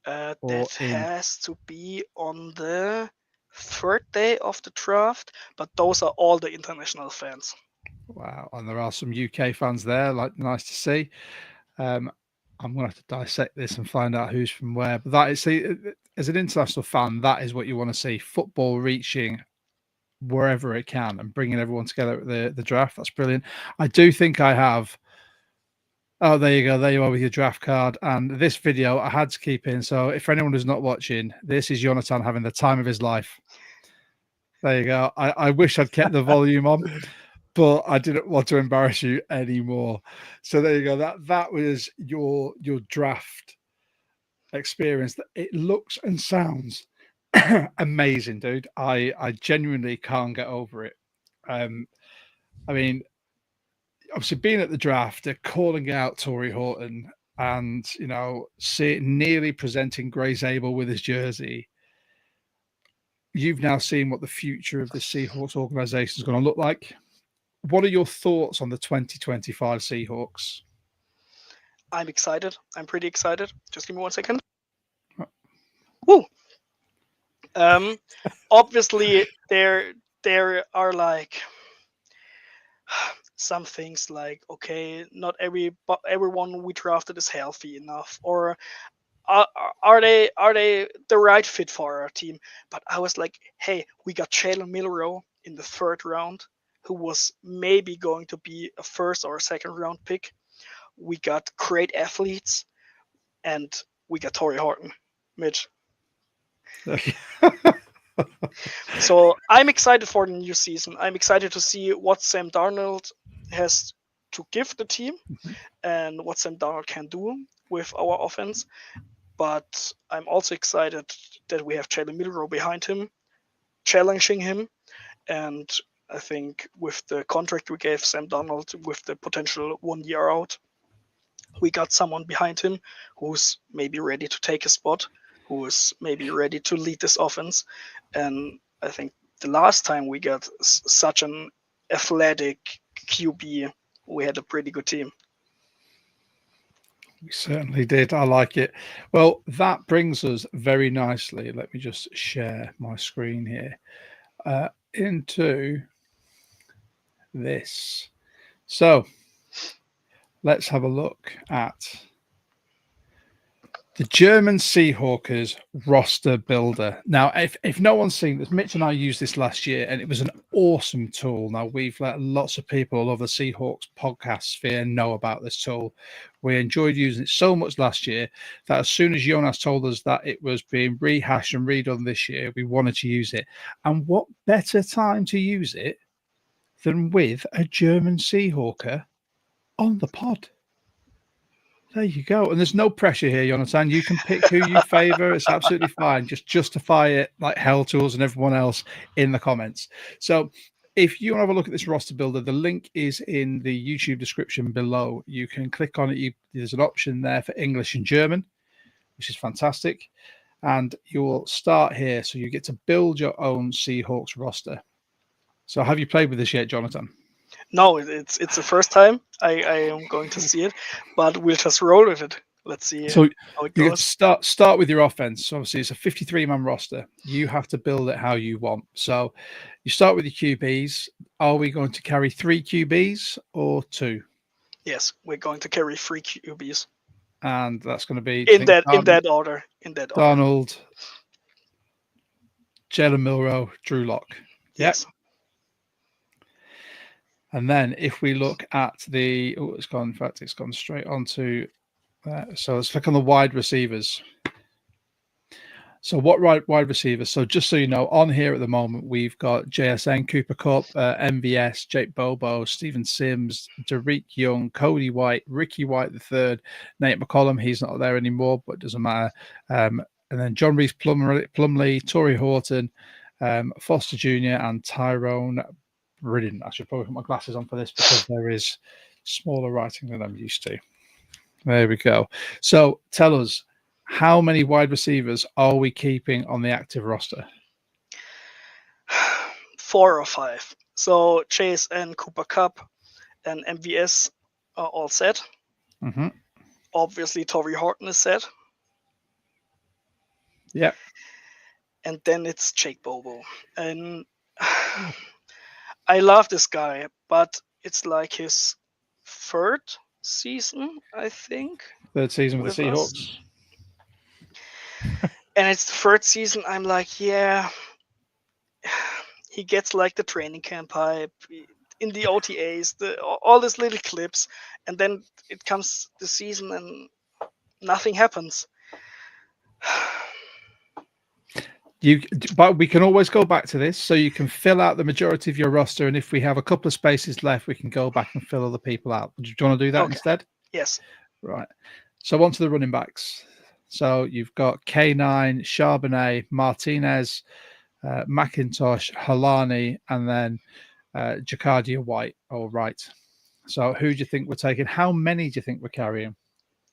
That has to be on the third day of the draft, but those are all the international fans. Wow, and there are some UK fans there. Like, nice to see. I'm going to have to dissect this and find out who's from where. But that is, see, as an international fan, that is what you want to see: football reaching wherever it can and bringing everyone together at the draft. That's brilliant. I do think I have. Oh, there you go. There you are with your draft card. And this video I had to keep in. So if anyone who's not watching, this is Jonathan having the time of his life. There you go. I wish I'd kept the volume on, but I didn't want to embarrass you anymore. So there you go. That was your draft experience. It looks and sounds amazing, dude. I genuinely can't get over it. I mean, obviously being at the draft, calling out Torrey Horton, and nearly presenting Grace Abel with his jersey. You've now seen what the future of the Seahawks organization is going to look like. What are your thoughts on the 2025 Seahawks? I'm excited. I'm pretty excited. Just give me 1 second. Woo. Obviously there are like some things like, okay, not everyone we drafted is healthy enough, or are they the right fit for our team? But I was like, hey, we got Jalen Milrow in the 3rd round, who was maybe going to be a 1st or a 2nd round pick. We got great athletes, and we got Torrey Horton, Mitch. So I'm excited for the new season. I'm excited to see what Sam Darnold has to give the team and what Sam Darnold can do with our offense. But I'm also excited that we have Jalen Milrow behind him, challenging him. And I think with the contract we gave Sam Darnold, with the potential 1 year out, we got someone behind him who's maybe ready to take a spot, who is maybe ready to lead this offense. And I think the last time we got such an athletic QB, we had a pretty good team. We certainly did. I like it. Well, that brings us very nicely. Let me just share my screen here into this. So let's have a look at the German Seahawks roster builder. Now, if no one's seen this, Mitch and I used this last year, and it was an awesome tool. Now, we've let lots of people all over the Seahawks podcast sphere know about this tool. We enjoyed using it so much last year that as soon as Jonas told us that it was being rehashed and redone this year, we wanted to use it. And what better time to use it than with a German Seahawker on the pod? There you go. And there's no pressure here, Jonathan. You can pick who you favor. It's absolutely fine. Just justify it like Hell Tools and everyone else in the comments. So if you want to have a look at this roster builder, the link is in the YouTube description below. You can click on it. There's an option there for English and German, which is fantastic. And you'll start here. So you get to build your own Seahawks roster. So have you played with this yet, Jonathan? No, it's the first time I am going to see it, but we'll just roll with it. Let's see so how it you goes. Start with your offense. So obviously, it's a 53-man roster. You have to build it how you want. So you start with your QBs. Are we going to carry 3 QBs or 2? Yes, we're going to carry 3 QBs. And that's going to be in that order. Darnold, Jalen Milrow, Drew Lock. Yes. And then if we look at the, it's gone straight onto, so let's click on the wide receivers. So what wide receivers? So just so you know, on here at the moment, we've got JSN, Cooper Kupp, MVS, Jake Bobo, Steven Sims, Derek Young, Cody White, Ricky White III, Nate McCollum. He's not there anymore, but it doesn't matter. And then John Reese Plumley, Torrey Horton, Foster Jr., and Tyrone. Brilliant. I should probably put my glasses on for this because there is smaller writing than I'm used to. There we go. So tell us, how many wide receivers are we keeping on the active roster? 4 or 5. So Chase and Cooper Kupp and MVS are all set. Mm-hmm. Obviously, Torrey Horton is set. Yep. And then it's Jake Bobo. And I love this guy, but it's like his 3rd season, I think. 3rd season with the Seahawks. Us. And it's the 3rd season. I'm like, yeah, he gets like the training camp hype in the OTAs, all these little clips, and then it comes the season and nothing happens. But we can always go back to this, so you can fill out the majority of your roster, and if we have a couple of spaces left, we can go back and fill other people out. Do you want to do that instead? Yes. Right. So on to the running backs. So you've got K9, Charbonnet, Martinez, McIntosh, Halani, and then Jacardia White. All right. So who do you think we're taking? How many do you think we're carrying?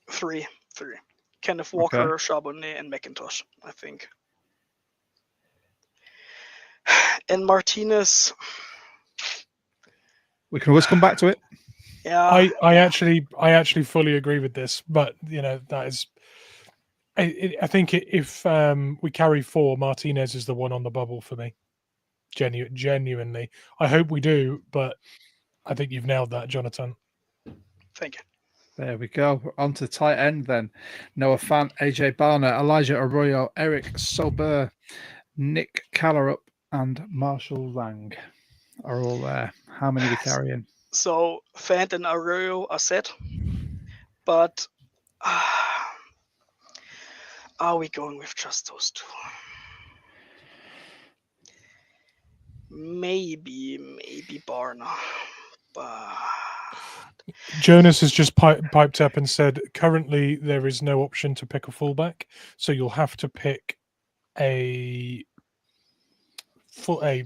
3. Kenneth Walker, okay. Charbonnet, and McIntosh, I think. And Martinez, we can always come back to it. Yeah, I actually fully agree with this, but that is, I think if we carry 4, Martinez is the one on the bubble for me. Genuinely, I hope we do, but I think you've nailed that, Jonathan. Thank you. There we go. On to tight end then. Noah Fant, AJ Barner, Elijah Arroyo, Eric Sober, Nick Callerup, and Marshall Lang are all there. How many are we carrying? So Fant and Arroyo are set, but are we going with just those two? Maybe Barner, but Jonas has just piped up and said, currently there is no option to pick a fullback, so you'll have to pick a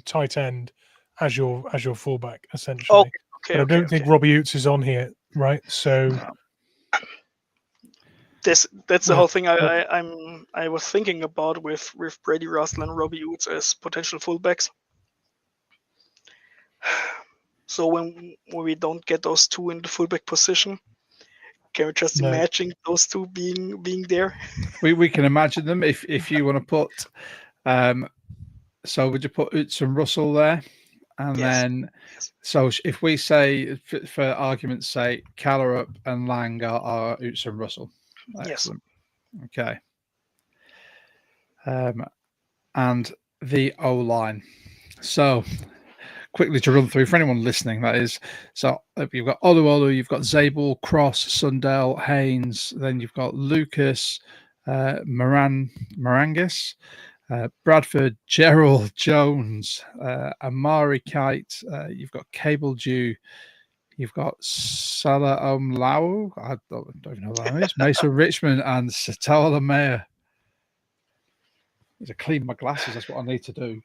tight end as your fullback, essentially. Okay, but I don't think Robbie Oots is on here, right? So that's the whole thing I was thinking about with Brady Russell and Robbie Oots as potential fullbacks. So when we don't get those two in the fullback position, can we just imagine those two being there? We can imagine them if you want to put. So would you put Utz and Russell there, and then so if we say for argument's sake, Callerup and Lang are Utz and Russell. Excellent. Yes. Okay. And the O line. So. Quickly to run through for anyone listening, that is. So you've got Oluolu, you've got Zabel, Cross, Sundell, Haynes, then you've got Lucas, Marangis, Bradford, Gerald, Jones, Amari Kite, you've got Cable Dew, you've got Salah Lau, I don't even know what that is, Mason Richmond, and Satola Mayer. I need to clean my glasses, that's what I need to do.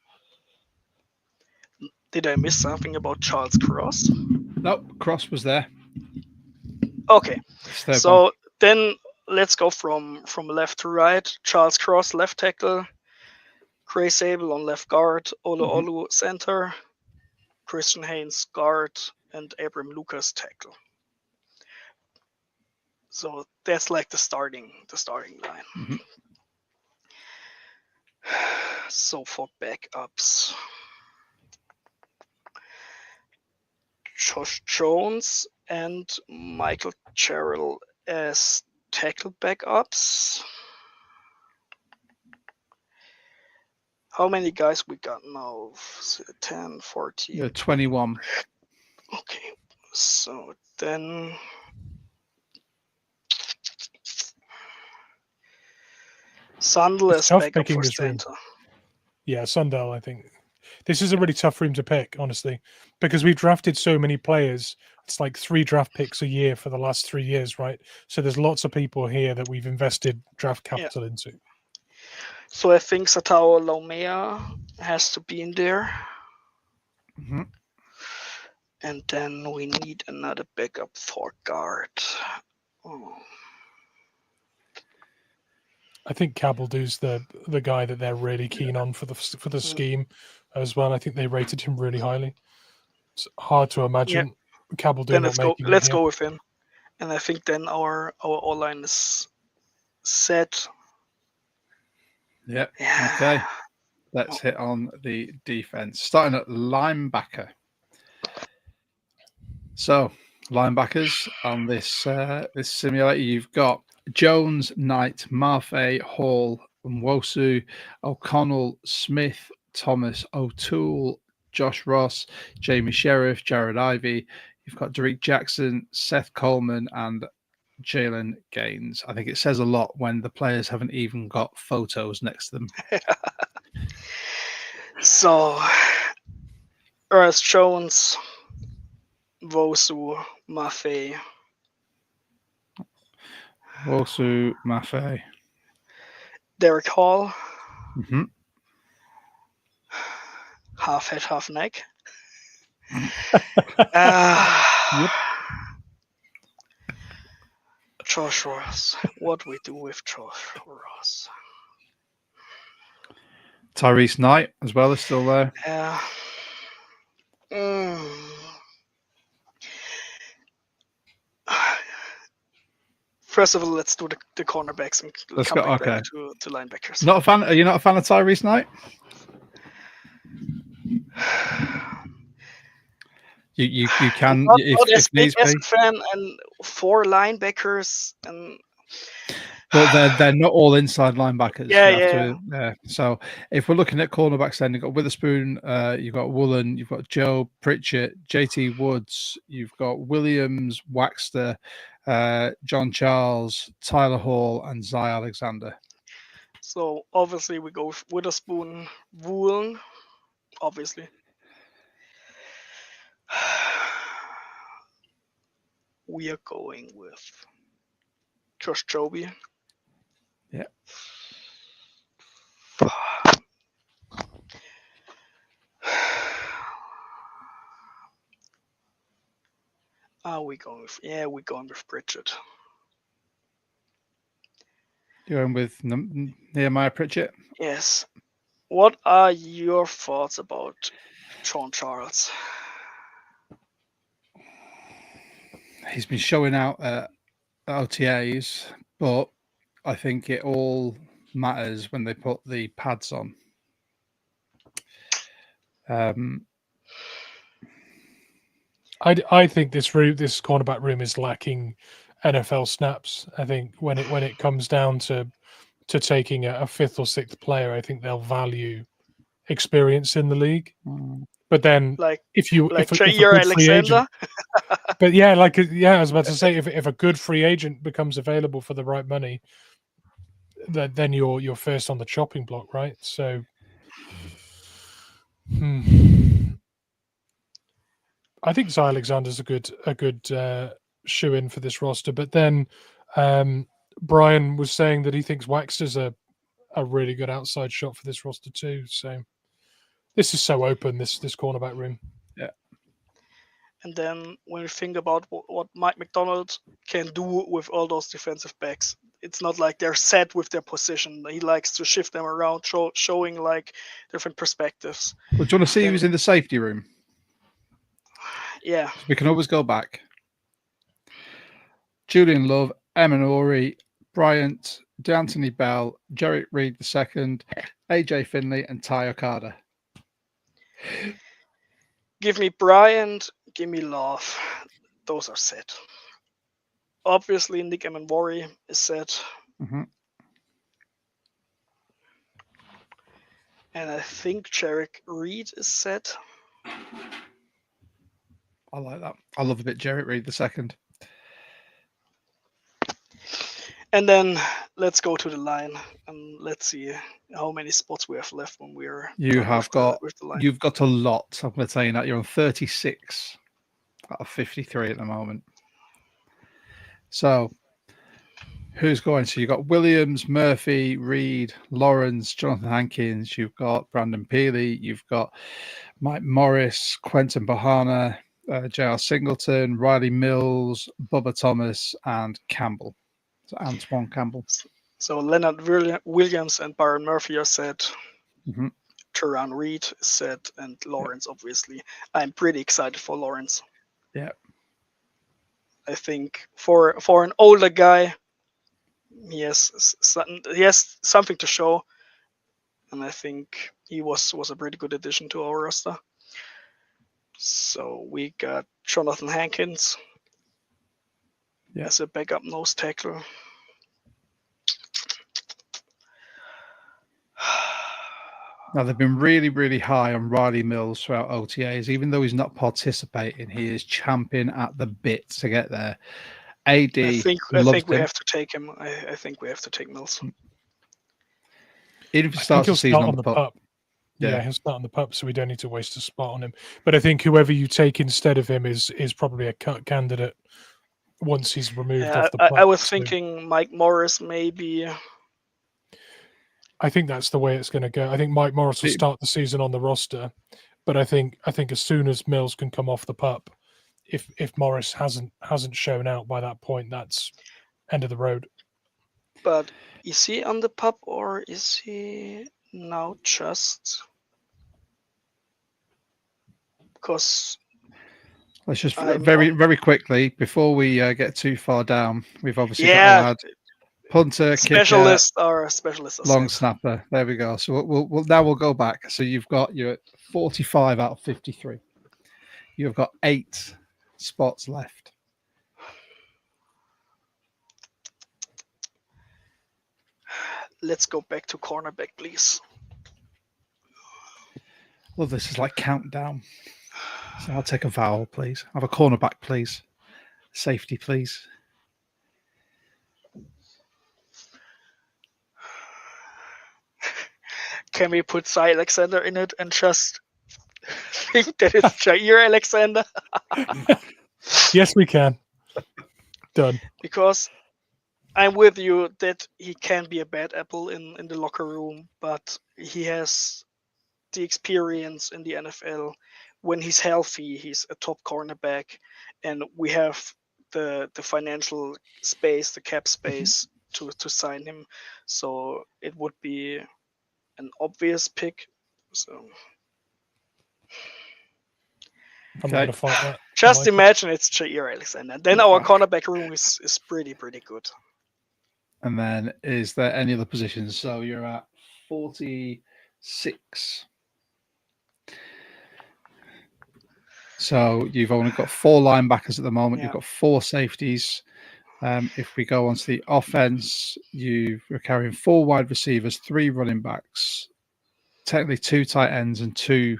Did I miss something about Charles Cross? No, Cross was there. Okay, so then let's go from left to right. Charles Cross, left tackle. Gray Sable on left guard. Olu center. Christian Haynes guard. And Abram Lucas tackle. So that's like the starting line. Mm-hmm. So for backups. Josh Jones and Michael Jarrell as tackle backups. How many guys we got now? 10, 14? Yeah, 21. Okay, so then... Sundell as backup for center. Yeah, Sundell, I think. This is a really tough room to pick, honestly, because we've drafted so many players. It's like 3 draft picks a year for the last 3 years, right? So there's lots of people here that we've invested draft capital into. So I think Satao Laumea has to be in there. Mm-hmm. And then we need another backup for guard. Oh. I think Cabeldu's the guy that they're really keen on for the scheme as well. I think they rated him really highly. It's hard to imagine Cabeldu not making it. Let's go with him, and I think then our O-line is set. Yep. Yeah. Okay. Let's hit on the defense, starting at linebacker. So linebackers on this this simulator, you've got Jones, Knight, Mafe, Hall, Nwosu, O'Connell, Smith, Thomas, O'Toole, Josh Ross, Jamie Sheriff, Jared Ivey. You've got Derek Jackson, Seth Coleman, and Jalen Gaines. I think it says a lot when the players haven't even got photos next to them. So, Ernest Jones, Nwosu, Mafe. Nwosu, Mafe. Derek Hall. Mm-hmm. Half head, half neck. Yep. Josh Ross. What we do with Josh Ross? Tyrese Knight as well is still there. Yeah. First of all, let's do the cornerbacks and let's come go. back Okay. To linebackers. Not a fan. Are you not a fan of Tyrese Knight? You can not if as big needs as be. a fan, and 4 linebackers, and But they're not all inside linebackers. Yeah. So if we're looking at cornerbacks, then you've got Witherspoon, you've got Woolen, you've got Joe Pritchett, JT Woods, you've got Williams, Waxter, John Charles, Tyler Hall, and Zy Alexander. so obviously we go with Witherspoon, Woolen, obviously. We are going with Josh Joby. Yeah. Are we going with? Yeah, we're going with Pritchett. You're going with Nehemiah Pritchett? Yes. What are your thoughts about John Charles? He's been showing out at OTAs, but I think it all matters when they put the pads on. I think this cornerback room is lacking NFL snaps. I think when it comes down to taking a 5th or 6th player, I think they'll value experience in the league. But then, if a good free agent, but yeah, I was about to say, if a good free agent becomes available for the right money, then you're first on the chopping block, right? So, I think Zy Alexander's a good shoe in for this roster. But then Brian was saying that he thinks Waxter's a really good outside shot for this roster too. So this is so open, this cornerback room. Yeah. And then when we think about what Mike McDonald can do with all those defensive backs, it's not like they're set with their position. He likes to shift them around, showing like different perspectives. Well, do you want to see who's in the safety room? Yeah. We can always go back. Julian Love, Emanori, Bryant, D'Anthony Bell, Jarek Reed II, AJ Finley, and Ty Okada. Give me Bryant, give me Love. Those are set. Obviously, Nick Emanori is set. Mm-hmm. And I think Jarek Reed is set. I like that. I love a bit Jarek Reed II. And then let's go to the line and let's see how many spots we have left when we're. You've got a lot. I'm going to tell you that you're on 36 out of 53 at the moment. So who's going? So you've got Williams, Murphy, Reed, Lawrence, Jonathan Hankins. You've got Brandon Peely. You've got Mike Morris, Quentin Bahana, J.R. Singleton, Riley Mills, Bubba Thomas, and Campbell. So Antoine Campbell. So Leonard Williams and Byron Murphy are set. Mm-hmm. Teron Reed is set, and Lawrence, obviously. I'm pretty excited for Lawrence. Yeah. I think for an older guy, he has something to show, and I think he was a pretty good addition to our roster. So we got Jonathan Hankins as a backup nose tackle. Now, they've been really, really high on Riley Mills throughout OTAs. Even though he's not participating, he is champing at the bit to get there. AD, I think we have to take him. I think we have to take Mills. Even if he starts the season on the pup. Yeah, he'll start on the pup, so we don't need to waste a spot on him. But I think whoever you take instead of him is probably a cut candidate once he's removed off the pup. I was thinking Mike Morris, maybe. I think that's the way it's going to go. I think Mike Morris will start the season on the roster, but I think as soon as Mills can come off the pup, if Morris hasn't shown out by that point, that's end of the road. But is he on the pup or is he now just? Because let's just very quickly before we get too far down. We've obviously got to add punter, specialist kicker, or specialist, long snapper. There we go. So we'll go back. So you're at 45 out of 53. You've got 8 spots left. let's go back to cornerback, please. Well, this is like countdown. So I'll take a vowel, please. Have a cornerback, please. Safety, please. Can we put Cy Alexander in it and just think that it's Jair Alexander? Yes, we can. Done. Because I'm with you that he can be a bad apple in the locker room, but he has the experience in the NFL. When he's healthy, he's a top cornerback, and we have the financial space, the cap space to sign him. So it would be an obvious pick. So I'm not going to fight that. just Michael. imagine it's Jair Alexander. Then our cornerback room is pretty good. And then is there any other positions? So you're at 46. So you've only got 4 linebackers at the moment. Yeah. You've got 4 safeties. If we go on to the offense, you're carrying 4 wide receivers, 3 running backs, technically 2 tight ends and 2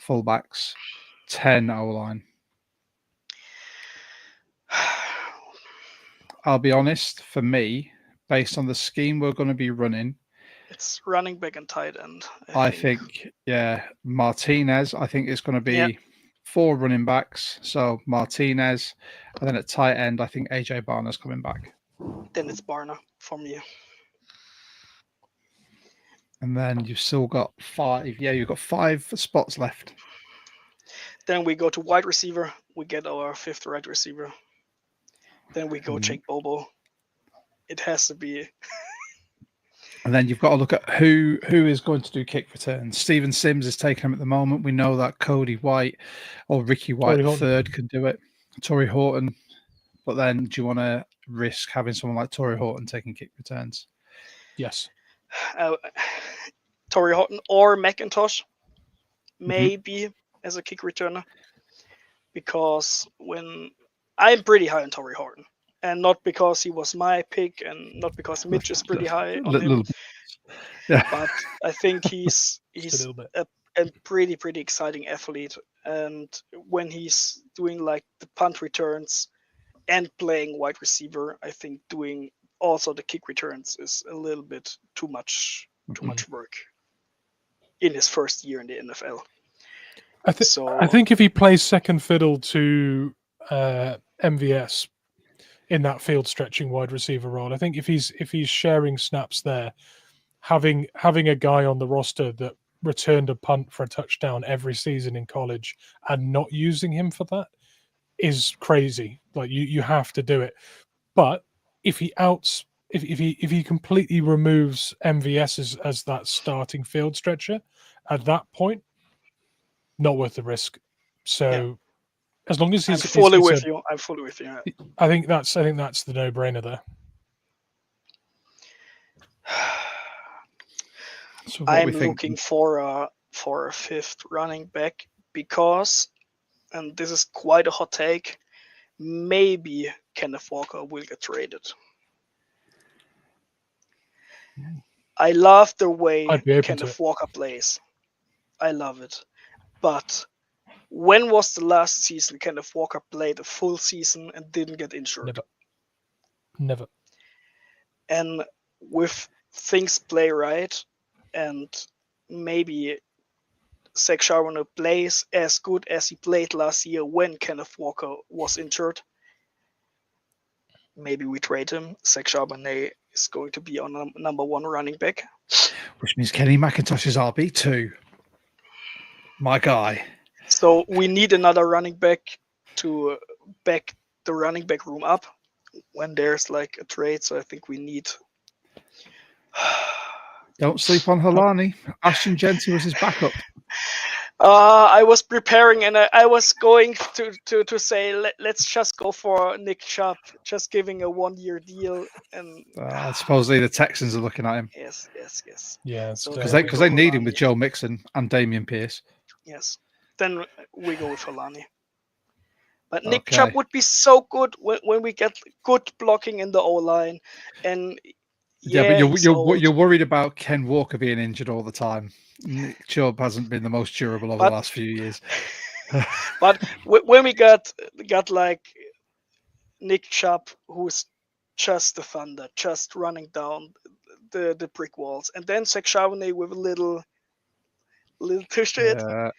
fullbacks, 10 O-line. I'll be honest, for me, based on the scheme we're going to be running, it's running back and tight end. I think Martinez, I think it's going to be 4 running backs. So Martinez, and then at tight end, I think AJ Barner's coming back. Then it's Barner for me. And then you've still got 5. Yeah, you've got 5 spots left. Then we go to wide receiver. We get our 5th wide receiver. Then we go Jake Bobo. It has to be. And then you've got to look at who is going to do kick returns. Steven Sims is taking them at the moment. We know that Cody White or Ricky White III can do it. Torrey Horton. But then do you want to risk having someone like Torrey Horton taking kick returns? Yes. Torrey Horton or McIntosh, maybe as a kick returner. Because when I'm pretty high on Torrey Horton. And not because he was my pick and not because Mitch is pretty high on him. Yeah. But I think he's a pretty exciting athlete. And when he's doing like the punt returns and playing wide receiver, I think doing also the kick returns is a little bit too much work in his first year in the NFL. I think if he plays second fiddle to MVS in that field stretching wide receiver role, I think if he's sharing snaps there, having a guy on the roster that returned a punt for a touchdown every season in college and not using him for that is crazy. Like you have to do it. But if he completely removes MVS as that starting field stretcher, at that point, not worth the risk. So as long as he's I'm fully with you. I think that's the no-brainer there. So I'm looking for a 5th running back because, and this is quite a hot take, maybe Kenneth Walker will get traded. I love the way Kenneth Walker plays. I love it. But when was the last season Kenneth Walker played a full season and didn't get injured? Never. And with things play right, and maybe Zach Charbonnet plays as good as he played last year when Kenneth Walker was injured, maybe we trade him. Zach Charbonnet is going to be on number 1 running back. Which means Kenny McIntosh is RB2. My guy. So we need another running back to back the running back room up when there's like a trade. So I think we need. Don't sleep on Helani. Ashton Genty was his backup. I was preparing and I was going to say let's just go for Nick Chubb, just giving a 1-year deal. And supposedly the Texans are looking at him. Yes. Yeah, because they need him with Joe Mixon and Damian Pierce. Yes, then we go with Helani. But Nick Chubb would be so good when we get good blocking in the O-line, and Yeah, but he's old. you're worried about Ken Walker being injured all the time. Nick Chubb hasn't been the most durable over the But last few years. but when we got like Nick Chubb, who's just the thunder, just running down the brick walls, and then Zach Charbonnet with a little push to it. Yeah,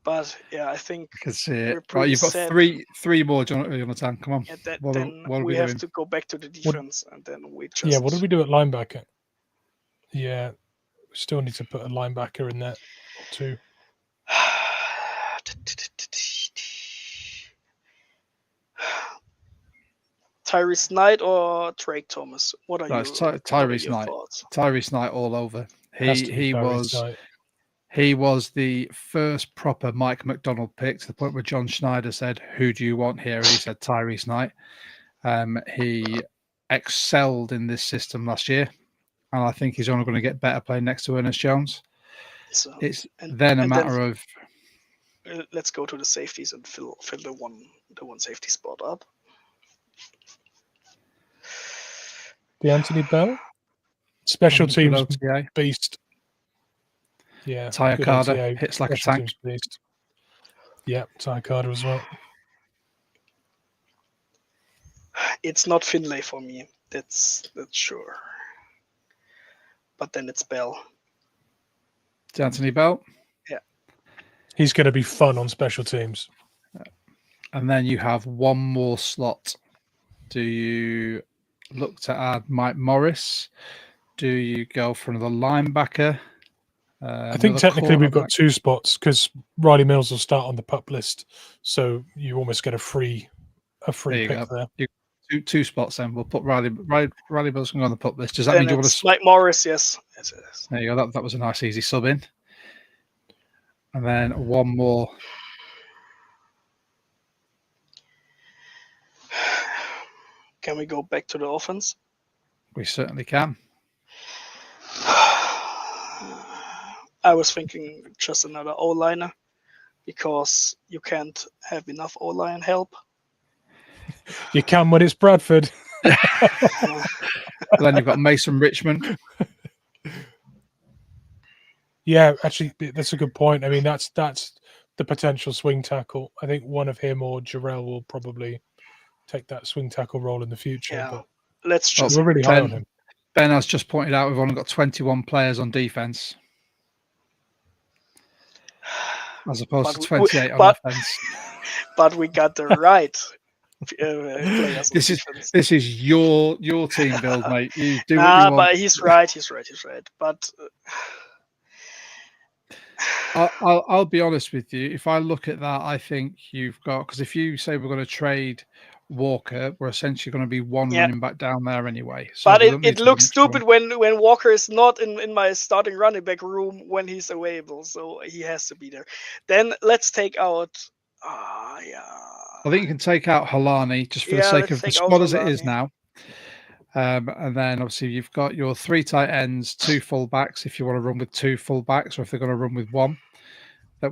But yeah, I think I can see it. we're Right, pretty you've got set. three more, Jonathan. Come on. And What then are we we have doing? to go back to the defense, and then we just Yeah, what did we do at linebacker? Yeah, we still need to put a linebacker in there or two. Tyrese Knight or Drake Thomas? What are No, it's your Knight. thoughts? Tyrese Knight all over. Has to be He Tyrese was Knight. he was the first proper Mike McDonald pick, to the point where John Schneider said, "Who do you want here?" And he said Tyrese Knight. He excelled in this system last year, and I think he's only going to get better playing next to Ernest Jones. So It's and then a and matter of let's go to the safeties and fill the one safety spot up. The Anthony Bell, special good teams OTA. beast. Yeah, Ty good Carter OTA, hits like a special tank. teams beast. Yeah, Ty Carter as well. It's not Finlay for me. That's sure. But then it's Bell. It's Anthony Bell. Yeah. He's going to be fun on special teams. And then you have one more slot. Do you look to add Mike Morris? Do you go for another linebacker? I think technically we've got two spots because Riley Mills will start on the pup list, so you almost get a free pick there. Two spots then. We'll put Riley Mills on the pup list. Does that mean you want to? Mike Morris, yes. There you go. That was a nice easy sub in. And then one more. Can we go back to the offense? We certainly can. I was thinking just another O-liner because you can't have enough O-line help. You can when it's Bradford. Then you've got Mason Richmond. Yeah, actually, that's a good point. I mean, that's the potential swing tackle. I think one of him or Jarrell will probably take that swing tackle role in the future. Yeah, but let's just. We're really high on him. Ben has just pointed out we've only got 21 players on defense, as opposed to 28 on offense. But we got the right players. This is your team build, mate. You do what you want. But he's right. But I'll be honest with you. If I look at that, I think you've got, because if you say we're going to trade Walker, we're essentially going to be one running back down there anyway. So but it looks stupid when Walker is not in my starting running back room when he's available. So he has to be there. Then let's take out. I think you can take out Halani just for the sake of the squad as it is now. And then obviously you've got your 3 tight ends, 2 fullbacks if you want to run with 2 fullbacks, or if they're going to run with 1.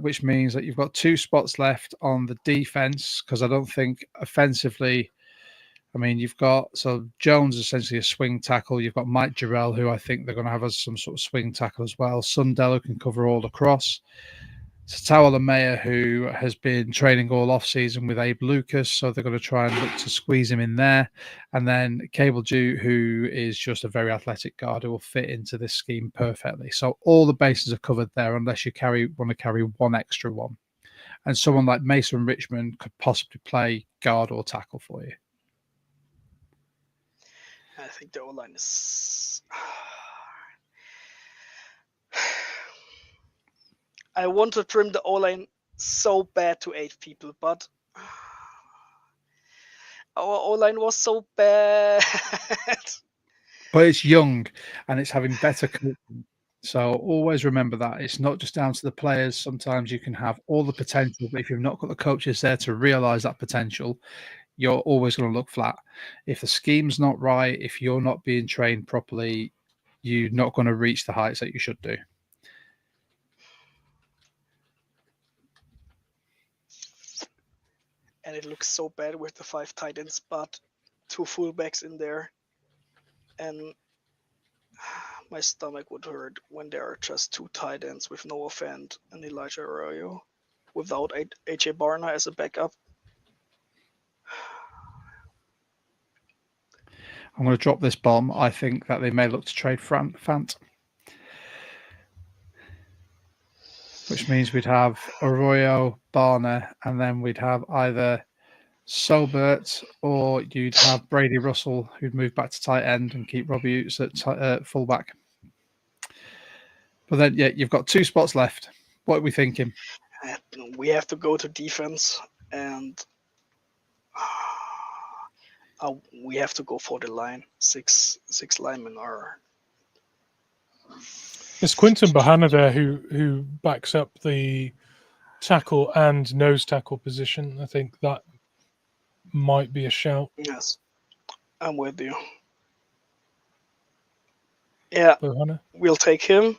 Which means that you've got 2 spots left on the defense, because I don't think offensively, I mean, you've got, so Jones is essentially a swing tackle. You've got Mike Jarrell, who I think they're going to have as some sort of swing tackle as well. Sundell, who can cover all across. Tatawa Lamea, who has been training all off-season with Abe Lucas, so they're going to try and look to squeeze him in there. And then Cable Jew, who is just a very athletic guard who will fit into this scheme perfectly. So all the bases are covered there, unless you want to carry one extra one. And someone like Mason Richmond could possibly play guard or tackle for you. I think the O-line is... I want to trim the O-line so bad to 8 people, but our O-line was so bad. But it's young and it's having better coaching. So always remember that. It's not just down to the players. Sometimes you can have all the potential, but if you've not got the coaches there to realize that potential, you're always going to look flat. If the scheme's not right, if you're not being trained properly, you're not going to reach the heights that you should do. And it looks so bad with the 5 tight ends, but 2 fullbacks in there. And My stomach would hurt when there are just 2 tight ends with Noah Fant and Elijah Arroyo without AJ Barner as a backup. I'm going to drop this bomb. I think that they may look to trade Fant, which means we'd have Arroyo, Barner, and then we'd have either Sobert or you'd have Brady Russell, who'd move back to tight end and keep Robbie Utes at fullback. But then, yeah, you've got 2 spots left. What are we thinking? We have to go to defense, and we have to go for the line. Six linemen are. It's Quinton Bahana there who backs up the tackle and nose tackle position. I think that might be a shout. Yes, I'm with you. Yeah, Bahana. we'll take him.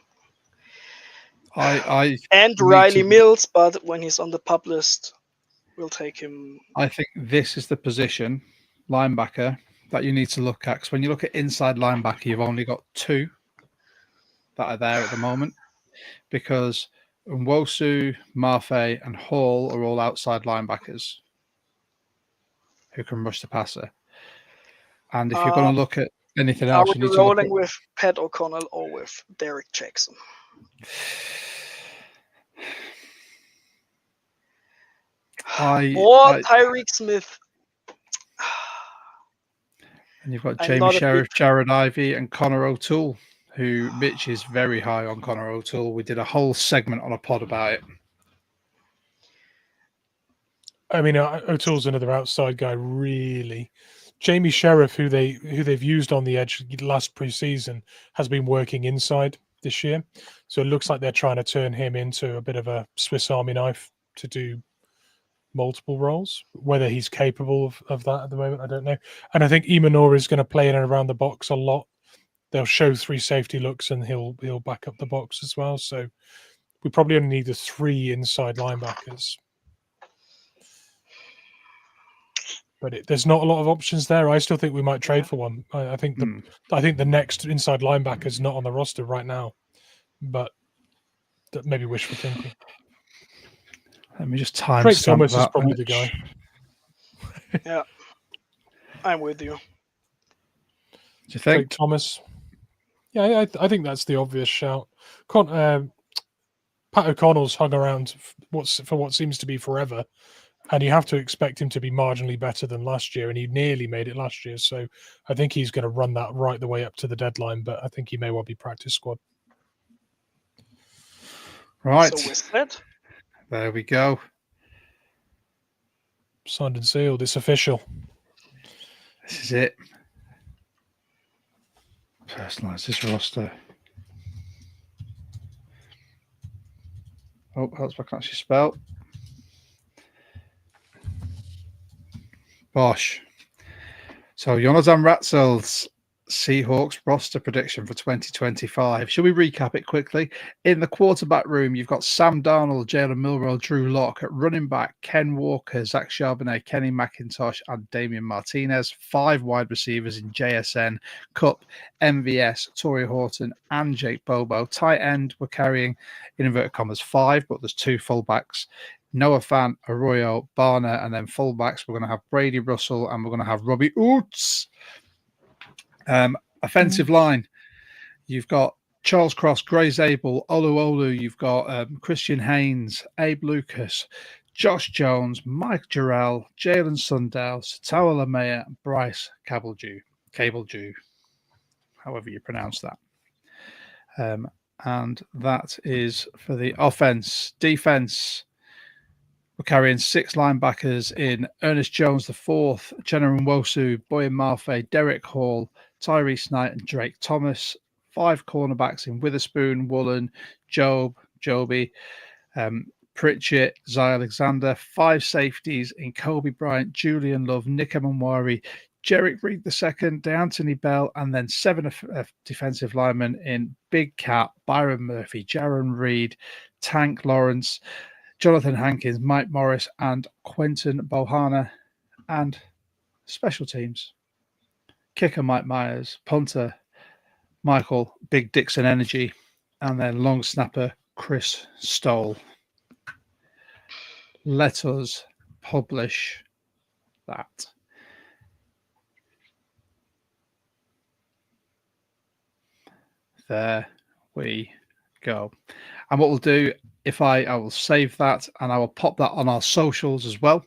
I and Riley Mills, but when he's on the pup list, we'll take him. I think this is the position, linebacker, that you need to look at. Because when you look at inside linebacker, you've only got 2 that are there at the moment. Because Nwosu, Mafe, and Hall are all outside linebackers who can rush the passer. And if you're going to look at anything else, you need to rolling with Pat O'Connell or with Derek Jackson. Tyreek Smith. And you've got Jamie Sheriff, Jared Ivey, and Connor O'Toole, who Mitch is very high on Connor O'Toole. We did a whole segment on a pod about it. I mean, O'Toole's another outside guy, really. Jamie Sheriff, who they've used on the edge last preseason, has been working inside this year. So it looks like they're trying to turn him into a bit of a Swiss Army knife to do multiple roles. Whether he's capable of that at the moment, I don't know. And I think Imanor is going to play in and around the box a lot. They'll show 3 safety looks and he'll back up the box as well. So we probably only need the 3 inside linebackers. But there's not a lot of options there. I still think we might trade for one. I think the next inside linebacker is not on the roster right now, but that maybe wishful thinking. Let me just time. Craig Thomas is probably the guy. Yeah, I'm with you. Do you think Craig Thomas? Yeah, I think that's the obvious shout. Pat O'Connell's hung around for what seems to be forever. And you have to expect him to be marginally better than last year, and he nearly made it last year. So I think he's going to run that right the way up to the deadline, but I think he may well be practice squad. Right. So with that, there we go. Signed and sealed. It's official. This is it. Personalize this roster. Oh, that's what I can actually spell. Bosh. So Jonathan Ratzel's Seahawks roster prediction for 2025. Shall we recap it quickly? In the quarterback room, you've got Sam Darnold, Jalen Milroe, Drew Lock. At running back, Ken Walker, Zach Charbonnet, Kenny McIntosh, and Damian Martinez. 5 wide receivers in JSN, Cup, MVS, Torrey Horton, and Jake Bobo. Tight end, we're carrying, in inverted commas, 5, but there's 2 fullbacks. Noah Fant, Arroyo, Barner, and then fullbacks. We're going to have Brady Russell and we're going to have Robbie Utes. Offensive line, you've got Charles Cross, Gray Zabel, Olu. You've got Christian Haynes, Abe Lucas, Josh Jones, Mike Jarrell, Jalen Sundell, Satawa Lamea, and Bryce Cabledew, however you pronounce that. And that is for the offense. Defense, we're carrying 6 linebackers in Ernest Jones the 4th, Jenna Nwosu, Boyan Mafe, Derek Hall, Tyrese Knight, and Drake Thomas. 5 cornerbacks in Witherspoon, Woolen, Joby, Pritchett, Zay Alexander. 5 safeties in Kobe Bryant, Julian Love, Nick Emanwari, Jerick Reed II, DeAnthony Bell, and then 7 defensive linemen in Big Cat, Byron Murphy, Jaron Reed, Tank Lawrence, Jonathan Hankins, Mike Morris, and Quentin Bohanna. And special teams, kicker Mike Myers, punter Michael Big Dixon Energy, and then long snapper Chris Stoll. Let us publish that. There we go. And what we'll do, if I will save that and I will pop that on our socials as well.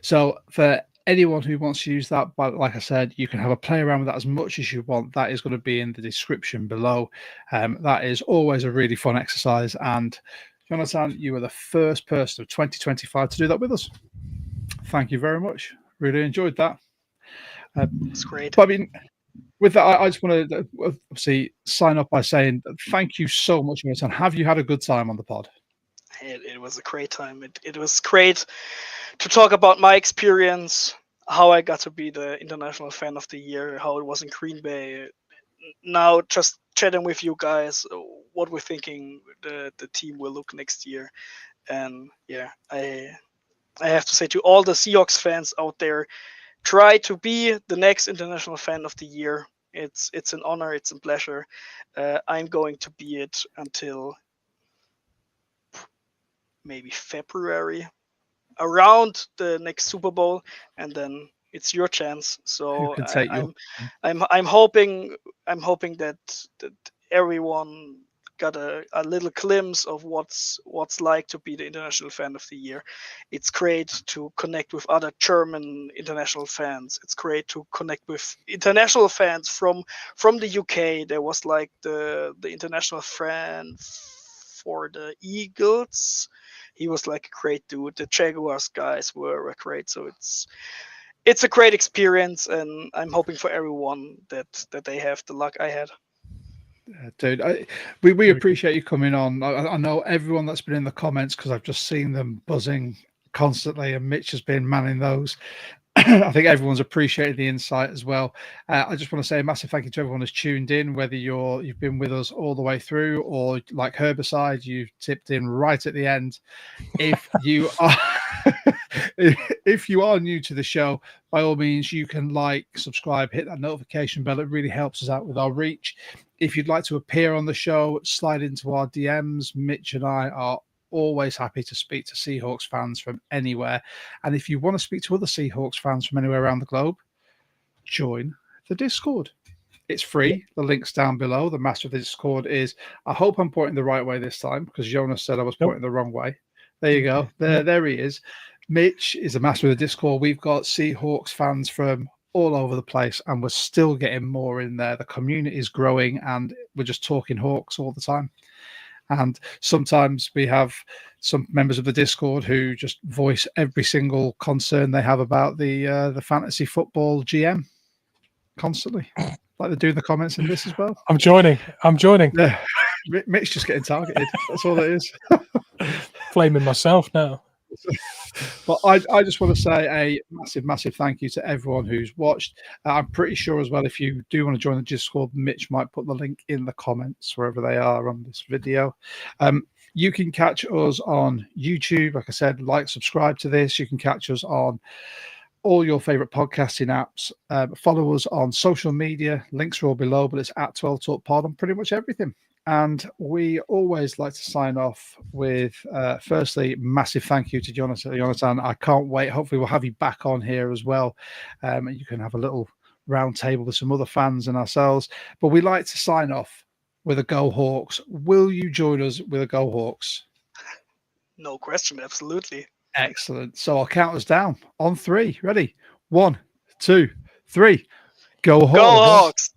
So for anyone who wants to use that, but like I said, you can have a play around with that as much as you want. That is going to be in the description below. That is always a really fun exercise. And Jonathan, you were the first person of 2025 to do that with us. Thank you very much. Really enjoyed that. It's great. But I mean, with that, I just want to obviously sign up by saying thank you so much, Jonathan. Have you had a good time on the pod? It was a great time. It was great to talk about my experience, how I got to be the International Fan of the Year, how it was in Green Bay. Now just chatting with you guys, what we're thinking the team will look next year. And yeah, I have to say to all the Seahawks fans out there, try to be the next International Fan of the Year. It's an honor, it's a pleasure. I'm going to be it until maybe February, around the next Super Bowl, and then it's your chance. So I'm hoping that everyone got a little glimpse of what's like to be the International Fan of the Year. It's great to connect with other German international fans. It's great to connect with international fans from the UK. There was like the international fan for the Eagles. He was like a great dude. The Jaguars guys were great. So it's a great experience, and I'm hoping for everyone that they have the luck I had. Dude, we appreciate you coming on. I know everyone that's been in the comments, because I've just seen them buzzing constantly, and Mitch has been manning those. I think everyone's appreciated the insight as well. I just want to say a massive thank you to everyone who's tuned in, whether you've been with us all the way through, or like Herbicide, you tipped in right at the end. If you are if you are new to the show, by all means, you can like, subscribe, hit that notification bell. It really helps us out with our reach. If you'd like to appear on the show, slide into our DMs. Mitch and I are always happy to speak to Seahawks fans from anywhere. And if you want to speak to other Seahawks fans from anywhere around the globe, join the Discord. It's free. The link's down below. The master of the Discord is, I hope I'm pointing the right way this time, because Jonas said I was pointing the wrong way. There you go. There he is. Mitch is a master of the Discord. We've got Seahawks fans from all over the place, and we're still getting more in there. The community is growing, and we're just talking Hawks all the time. And sometimes we have some members of the Discord who just voice every single concern they have about the fantasy football GM constantly, like they're doing the comments in this as well. I'm joining. Yeah, Mitch just getting targeted. That's all it is. Flaming myself now. But I just want to say a massive thank you to everyone who's watched. I'm pretty sure as well, if you do want to join the Discord, Mitch might put the link in the comments wherever they are on this video. You can catch us on YouTube. Like I said, subscribe to this. You can catch us on all your favorite podcasting apps. Follow us on social media. Links are all below, but it's at 12 Talk Pod on pretty much everything. And we always like to sign off with, firstly, massive thank you to Jonathan. I can't wait. Hopefully we'll have you back on here as well. You can have a little round table with some other fans and ourselves. But we like to sign off with a Go Hawks. Will you join us with a Go Hawks? No question. Absolutely. Excellent. So I'll count us down on 3. Ready? 1, 2, 3. Go Hawks. Go Hawks.